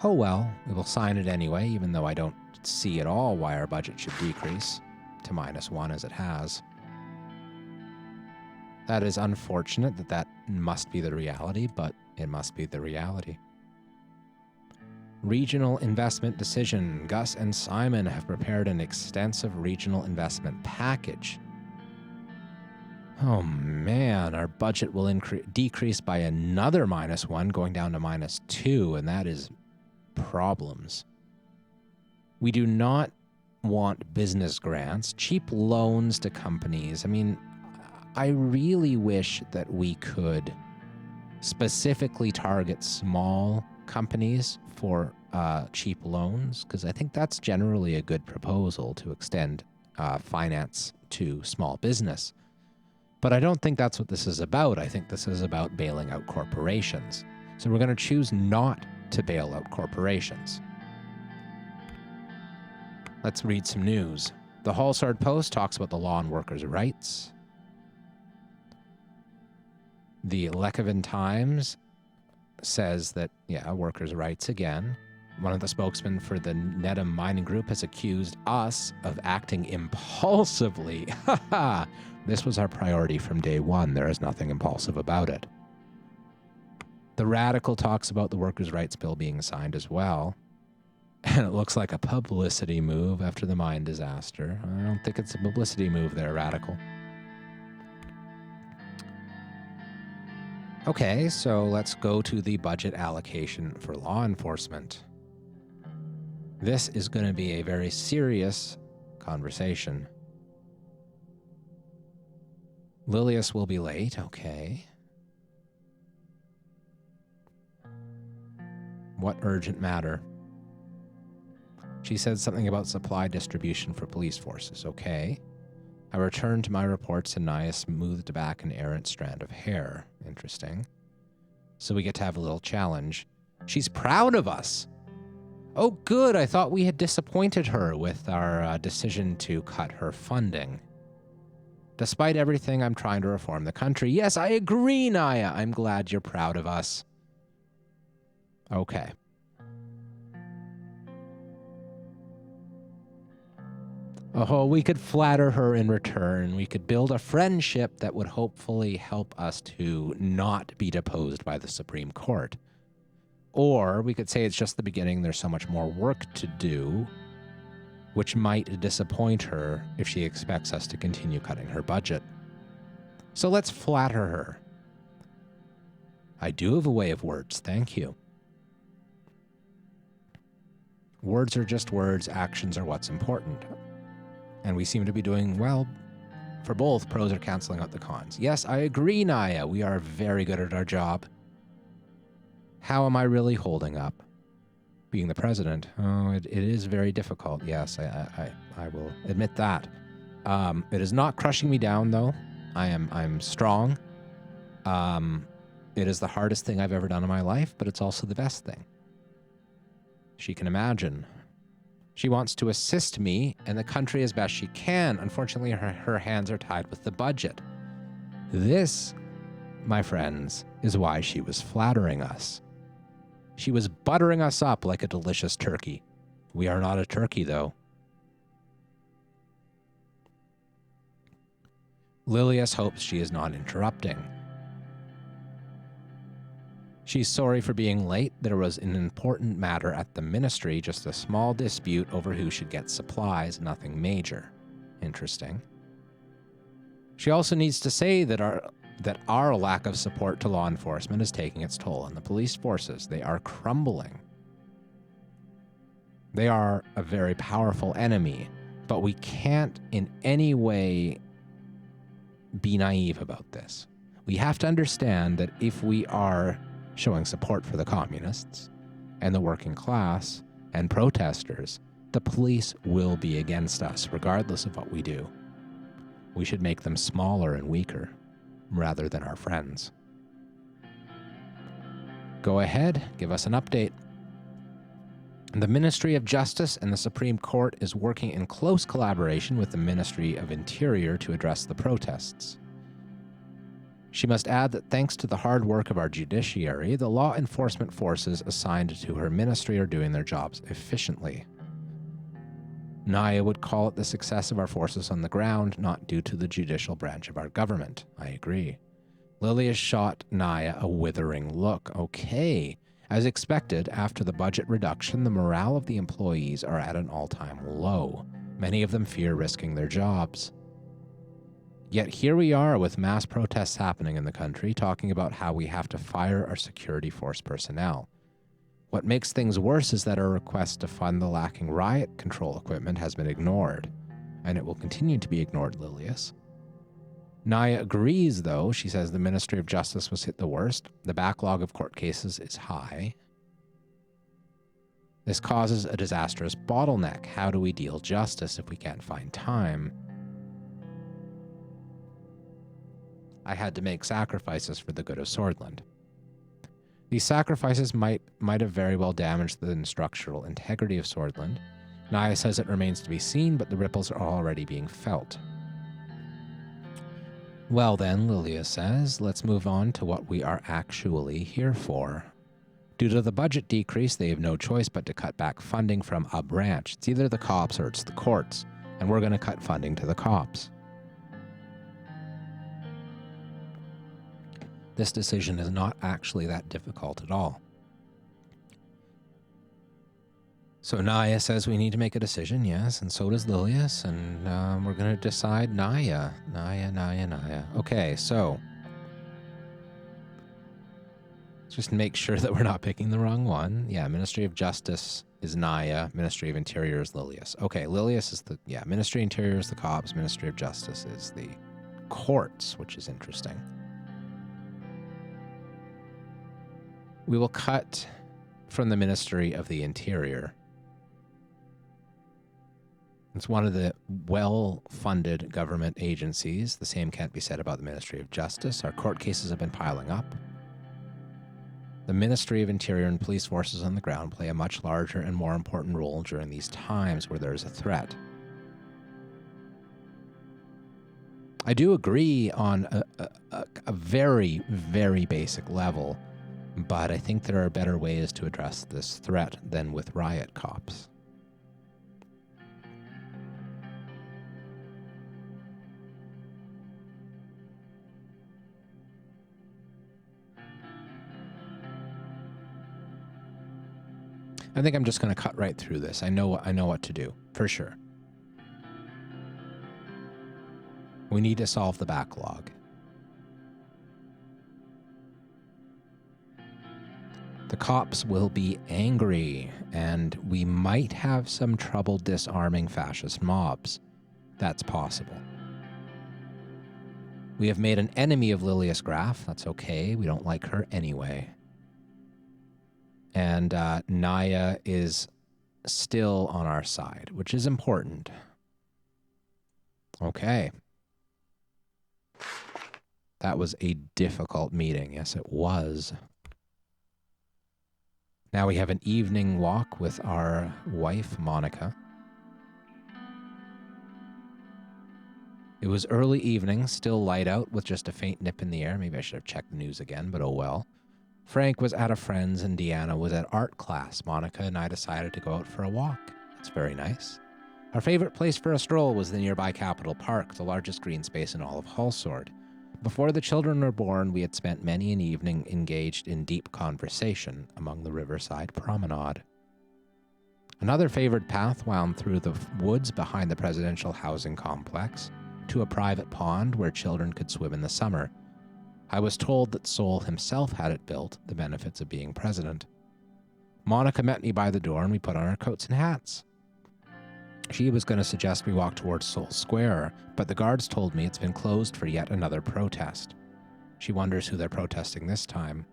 Oh well, we will sign it anyway, even though I don't see at all why our budget should decrease to -1 as it has. That is unfortunate that must be the reality, but it must be the reality. Regional investment decision. Gus and Simon have prepared an extensive regional investment package. Oh man, our budget will decrease by another -1, going down to -2, and that is problems. We do not want business grants, cheap loans to companies. I mean, I really wish that we could specifically target small companies for cheap loans, because I think that's generally a good proposal to extend finance to small business. But I don't think that's what this is about. I think this is about bailing out corporations. So we're going to choose not to bail out corporations. Let's read some news. The Hallsard Post talks about the law on workers' rights. The Lekovan Times says that, workers' rights again. One of the spokesmen for the Nedham Mining Group has accused us of acting impulsively. This was our priority from day one. There is nothing impulsive about it. The Radical talks about the workers' rights bill being signed as well. And it looks like a publicity move after the mine disaster. I don't think it's a publicity move there, Radical. Okay, so let's go to the budget allocation for law enforcement. This is going to be a very serious conversation. Lilius will be late, okay. What urgent matter? She said something about supply distribution for police forces, okay. I returned to my reports and Naya smoothed back an errant strand of hair. Interesting. So we get to have a little challenge. She's proud of us. Oh, good. I thought we had disappointed her with our decision to cut her funding. Despite everything, I'm trying to reform the country. Yes, I agree, Naya. I'm glad you're proud of us. Okay. Oh, we could flatter her in return. We could build a friendship that would hopefully help us to not be deposed by the Supreme Court. Or we could say it's just the beginning. There's so much more work to do, which might disappoint her if she expects us to continue cutting her budget. So let's flatter her. I do have a way of words. Thank you. Words are just words. Actions are what's important. And we seem to be doing well for both. Pros are canceling out the cons. Yes, I agree, Naya. We are very good at our job. How am I really holding up? Being the president? Oh, it is very difficult. Yes, I will admit that. It is not crushing me down, though. I'm strong. It is the hardest thing I've ever done in my life, but it's also the best thing. She can imagine. She wants to assist me and the country as best she can. Unfortunately, her hands are tied with the budget. This, my friends, is why she was flattering us. She was buttering us up like a delicious turkey. We are not a turkey, though. Lilius hopes she is not interrupting. She's sorry for being late. There was an important matter at the ministry, just a small dispute over who should get supplies, nothing major. Interesting. She also needs to say that our lack of support to law enforcement is taking its toll on the police forces. They are crumbling. They are a very powerful enemy, but we can't in any way be naive about this. We have to understand that if we are showing support for the communists and the working class and protesters, the police will be against us regardless of what we do. We should make them smaller and weaker rather than our friends. Go ahead, give us an update. The Ministry of Justice and the Supreme Court is working in close collaboration with the Ministry of Interior to address the protests. She must add that thanks to the hard work of our judiciary, the law enforcement forces assigned to her ministry are doing their jobs efficiently. Naya would call it the success of our forces on the ground, not due to the judicial branch of our government. I agree. Lilius shot Naya a withering look. Okay. As expected, after the budget reduction, the morale of the employees are at an all-time low. Many of them fear risking their jobs. Yet here we are with mass protests happening in the country, talking about how we have to fire our security force personnel. What makes things worse is that our request to fund the lacking riot control equipment has been ignored, and it will continue to be ignored, Lilius. Naya agrees, though. She says the Ministry of Justice was hit the worst. The backlog of court cases is high. This causes a disastrous bottleneck. How do we deal justice if we can't find time? I had to make sacrifices for the good of Swordland. These sacrifices might have very well damaged the structural integrity of Swordland. Naya says it remains to be seen, but the ripples are already being felt. Well then, Lilius says, let's move on to what we are actually here for. Due to the budget decrease, they have no choice but to cut back funding from a branch. It's either the cops or it's the courts, and we're going to cut funding to the cops. This decision is not actually that difficult at all. So Naya says we need to make a decision, yes, and so does Lilius, and we're going to decide Naya. Okay, so let's just make sure that we're not picking the wrong one. Yeah, Ministry of Justice is Naya, Ministry of Interior is Lilius. Okay, Lilius is Ministry of Interior is the cops, Ministry of Justice is the courts, which is interesting. We will cut from the Ministry of the Interior. It's one of the well-funded government agencies. The same can't be said about the Ministry of Justice. Our court cases have been piling up. The Ministry of Interior and police forces on the ground play a much larger and more important role during these times where there is a threat. I do agree on a very, very basic level, but I think there are better ways to address this threat than with riot cops. I think I'm just going to cut right through this. I know what to do, for sure. We need to solve the backlog. The cops will be angry, and we might have some trouble disarming fascist mobs. That's possible. We have made an enemy of Lilius Graf. That's okay. We don't like her anyway. And Naya is still on our side, which is important. Okay. That was a difficult meeting. Yes, it was. Now we have an evening walk with our wife, Monica. It was early evening, still light out with just a faint nip in the air. Maybe I should have checked the news again, but oh well. Frank was at a friend's and Deanna was at art class. Monica and I decided to go out for a walk. That's very nice. Our favorite place for a stroll was the nearby Capitol Park, the largest green space in all of Hallsword. Before the children were born, we had spent many an evening engaged in deep conversation among the riverside promenade. Another favored path wound through the woods behind the presidential housing complex to a private pond where children could swim in the summer. I was told that Sol himself had it built, the benefits of being president. Monica met me by the door and we put on our coats and hats. She was going to suggest we walk towards Sol Square, but the guards told me it's been closed for yet another protest. She wonders who they're protesting this time.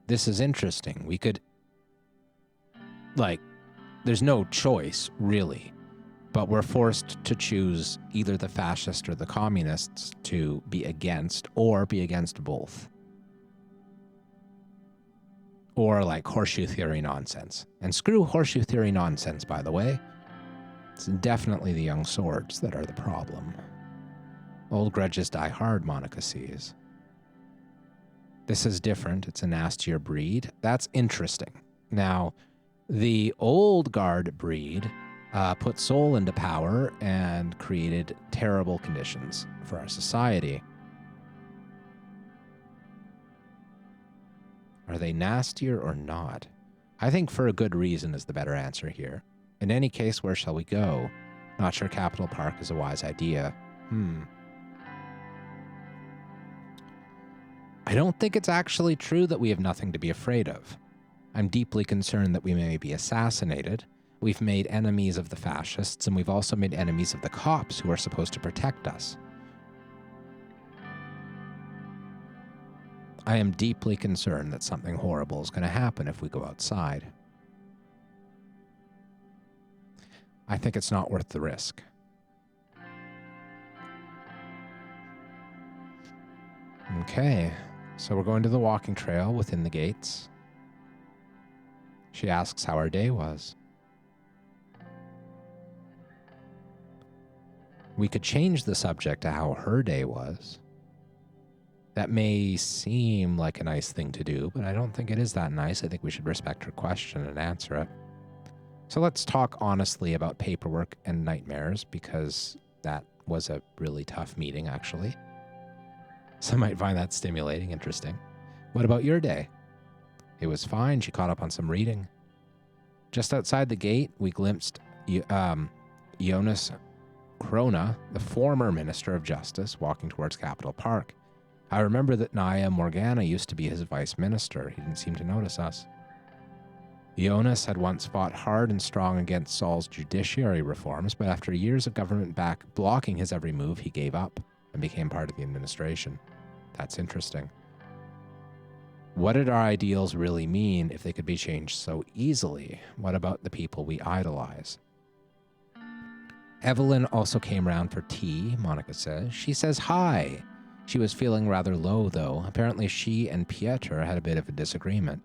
This is interesting. We could, there's no choice, really. But we're forced to choose either the fascists or the communists to be against, or be against both. Or like horseshoe theory nonsense. And screw horseshoe theory nonsense, by the way. It's definitely the young swords that are the problem. Old grudges die hard, Monica sees. This is different. It's a nastier breed. That's interesting. Now, the old guard breed put Sol into power and created terrible conditions for our society. Are they nastier or not? I think for a good reason is the better answer here. In any case, where shall we go? Not sure Capitol Park is a wise idea. I don't think it's actually true that we have nothing to be afraid of. I'm deeply concerned that we may be assassinated. We've made enemies of the fascists, and we've also made enemies of the cops who are supposed to protect us. I am deeply concerned that something horrible is going to happen if we go outside. I think it's not worth the risk. Okay, so we're going to the walking trail within the gates. She asks how our day was. We could change the subject to how her day was. That may seem like a nice thing to do, but I don't think it is that nice. I think we should respect her question and answer it. So let's talk honestly about paperwork and nightmares, because that was a really tough meeting, actually. Some might find that stimulating, interesting. What about your day? It was fine. She caught up on some reading. Just outside the gate, we glimpsed Jonas Krona, the former Minister of Justice, walking towards Capitol Park. I remember that Naya Morgana used to be his vice minister. He didn't seem to notice us. Jonas had once fought hard and strong against Sol's judiciary reforms, but after years of government blocking his every move, he gave up and became part of the administration. That's interesting. What did our ideals really mean if they could be changed so easily? What about the people we idolize? Evelyn also came round for tea, Monica says. She says hi. She was feeling rather low, though. Apparently she and Pieter had a bit of a disagreement.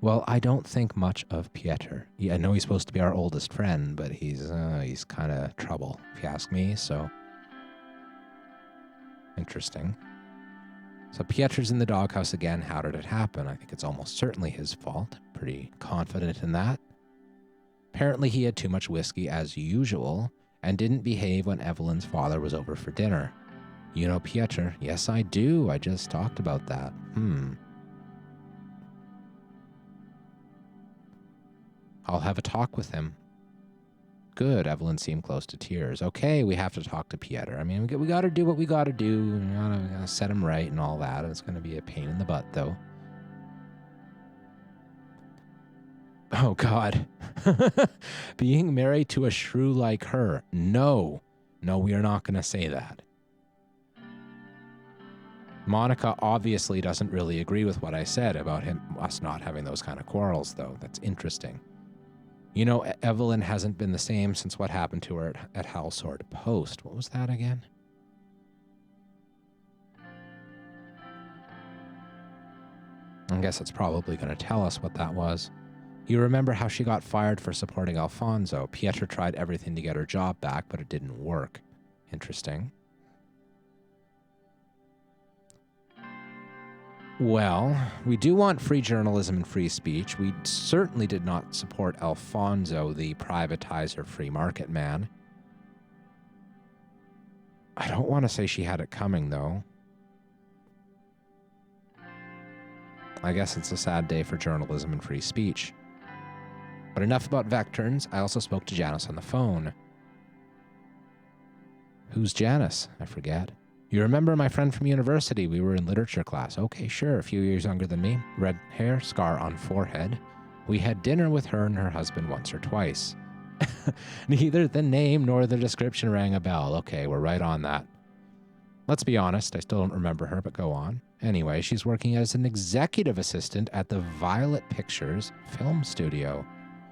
Well, I don't think much of Pieter. I know he's supposed to be our oldest friend, but he's kind of trouble, if you ask me, so... Interesting. So Pieter's in the doghouse again. How did it happen? I think it's almost certainly his fault. Pretty confident in that. Apparently he had too much whiskey as usual and didn't behave when Evelyn's father was over for dinner. You know Pieter? Yes, I do. I just talked about that. I'll have a talk with him. Good. Evelyn seemed close to tears. Okay, we have to talk to Pieter. I mean, we got to do what we got to do. We got to set him right and all that. It's going to be a pain in the butt, though. Oh, God. Being married to a shrew like her. No. No, we are not going to say that. Monica obviously doesn't really agree with what I said about us not having those kind of quarrels, though. That's interesting. You know, Evelyn hasn't been the same since what happened to her at Halsord Post. What was that again? I guess it's probably going to tell us what that was. You remember how she got fired for supporting Alfonso. Pieter tried everything to get her job back, but it didn't work. Interesting. Well, we do want free journalism and free speech. We certainly did not support Alfonso, the privatizer free market man. I don't want to say she had it coming, though. I guess it's a sad day for journalism and free speech. But enough about Vecturns. I also spoke to Janice on the phone. Who's Janice? I forget. You remember my friend from university? We were in literature class. Okay, sure, a few years younger than me. Red hair, scar on forehead. We had dinner with her and her husband once or twice. Neither the name nor the description rang a bell. Okay, we're right on that. Let's be honest, I still don't remember her, but go on. Anyway, she's working as an executive assistant at the Violet Pictures film studio.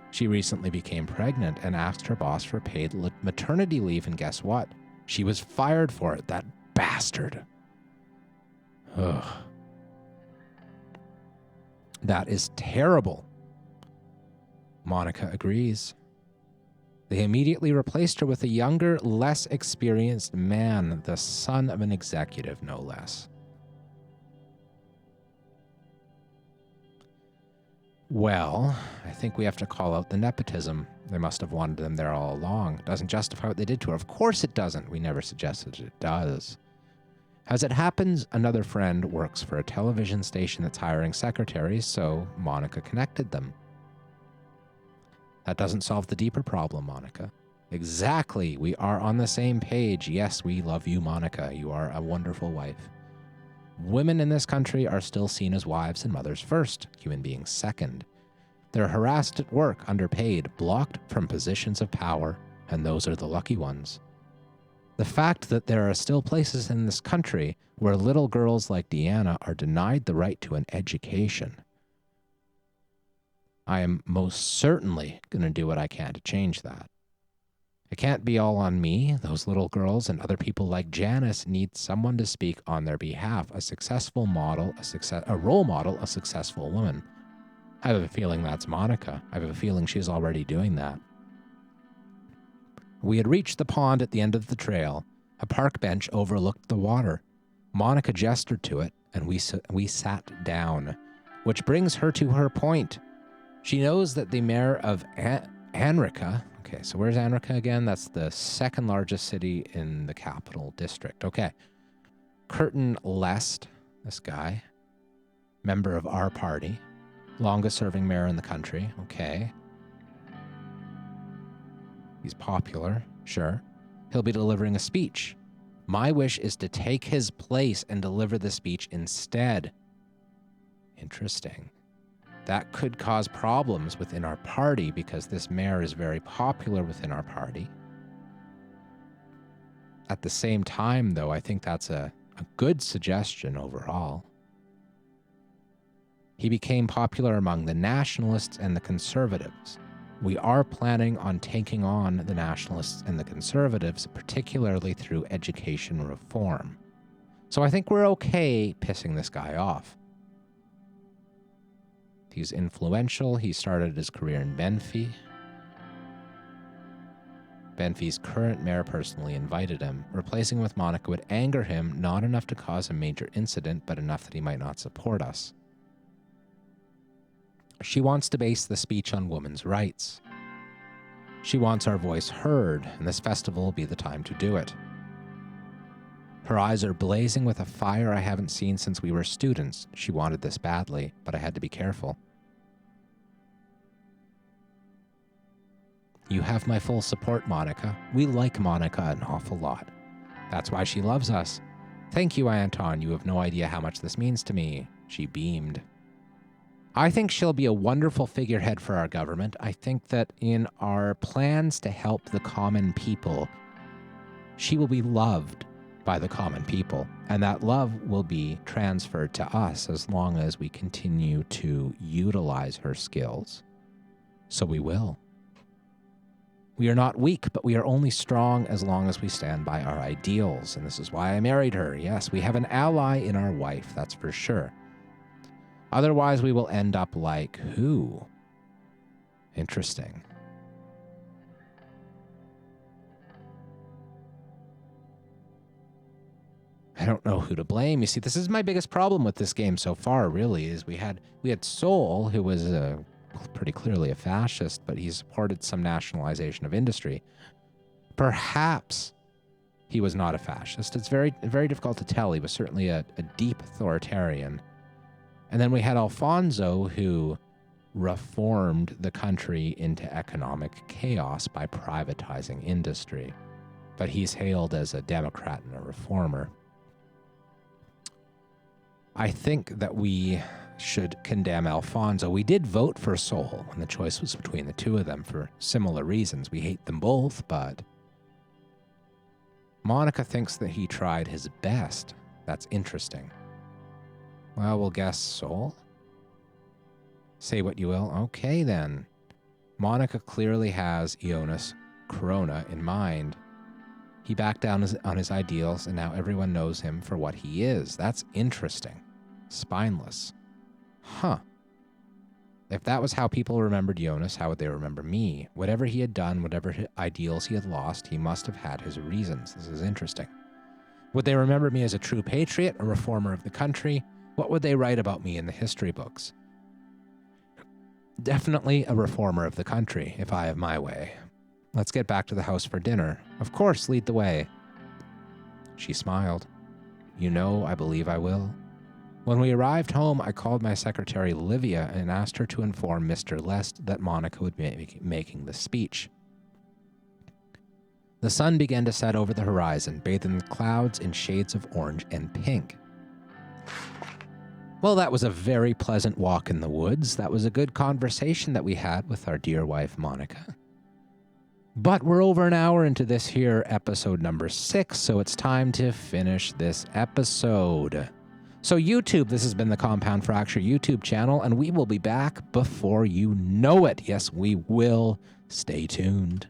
She recently became pregnant and asked her boss for paid maternity leave, and guess what? She was fired for it, that bastard. Ugh. That is terrible. Monica agrees. They immediately replaced her with a younger, less experienced man, the son of an executive, no less. Well, I think we have to call out the nepotism. They must have wanted them there all along. Doesn't justify what they did to her. Of course it doesn't. We never suggested it does. As it happens, another friend works for a television station that's hiring secretaries, so Monica connected them. That doesn't solve the deeper problem, Monica. Exactly. We are on the same page. Yes, we love you, Monica. You are a wonderful wife. Women in this country are still seen as wives and mothers first, human beings second. They're harassed at work, underpaid, blocked from positions of power, and those are the lucky ones. The fact that there are still places in this country where little girls like Deanna are denied the right to an education. I am most certainly going to do what I can to change that. It can't be all on me. Those little girls and other people like Janice need someone to speak on their behalf, a successful model, a role model, a successful woman. I have a feeling that's Monica. I have a feeling she's already doing that. We had reached the pond at the end of the trail. A park bench overlooked the water. Monica gestured to it, and we sat down, which brings her to her point. She knows that the mayor of Anrica... Okay, so where's Anrica again? That's the second largest city in the capital district. Okay. Curtin Lest, this guy, member of our party, longest serving mayor in the country. Okay. He's popular, sure. He'll be delivering a speech. My wish is to take his place and deliver the speech instead. Interesting. That could cause problems within our party because this mayor is very popular within our party. At the same time, though, I think that's a good suggestion overall. He became popular among the nationalists and the conservatives. We are planning on taking on the nationalists and the conservatives, particularly through education reform. So I think we're okay pissing this guy off. He's influential. He started his career in Benfey. Benfey's current mayor personally invited him. Replacing him with Monica would anger him, not enough to cause a major incident, but enough that he might not support us. She wants to base the speech on women's rights. She wants our voice heard, and this festival will be the time to do it. Her eyes are blazing with a fire I haven't seen since we were students. She wanted this badly, but I had to be careful. You have my full support, Monica. We like Monica an awful lot. That's why she loves us. Thank you, Anton. You have no idea how much this means to me. She beamed. I think she'll be a wonderful figurehead for our government. I think that in our plans to help the common people, she will be loved by the common people, and that love will be transferred to us as long as we continue to utilize her skills. So we will. We are not weak, but we are only strong as long as we stand by our ideals, and this is why I married her. Yes, we have an ally in our wife, that's for sure. Otherwise, we will end up like who? Interesting. I don't know who to blame. You see, this is my biggest problem with this game so far, really, is we had Sol, who was pretty clearly a fascist, but he supported some nationalization of industry. Perhaps he was not a fascist. It's very, very difficult to tell. He was certainly a deep authoritarian. And then we had Alfonso, who reformed the country into economic chaos by privatizing industry. But he's hailed as a Democrat and a reformer. I think that we should condemn Alfonso. We did vote for Sol when the choice was between the two of them for similar reasons. We hate them both, but Monica thinks that he tried his best. That's interesting. Well, we'll guess Sol. Say what you will. Okay, then. Monica clearly has Ionis Corona in mind. He backed down on his ideals, and now everyone knows him for what he is. That's interesting. Spineless. Huh. If that was how people remembered Ionis, how would they remember me? Whatever he had done, whatever ideals he had lost, he must have had his reasons. This is interesting. Would they remember me as a true patriot, a reformer of the country? What would they write about me in the history books? Definitely a reformer of the country, if I have my way. Let's get back to the house for dinner. Of course, lead the way. She smiled. You know, I believe I will. When we arrived home, I called my secretary Livia and asked her to inform Mr. Lest that Monica would be making the speech. The sun began to set over the horizon, bathed in clouds in shades of orange and pink. Well, that was a very pleasant walk in the woods. That was a good conversation that we had with our dear wife, Monica. But we're over an hour into this here episode number 6, so it's time to finish this episode. So YouTube, this has been the Compound Fracture YouTube channel, and we will be back before you know it. Yes, we will. Stay tuned.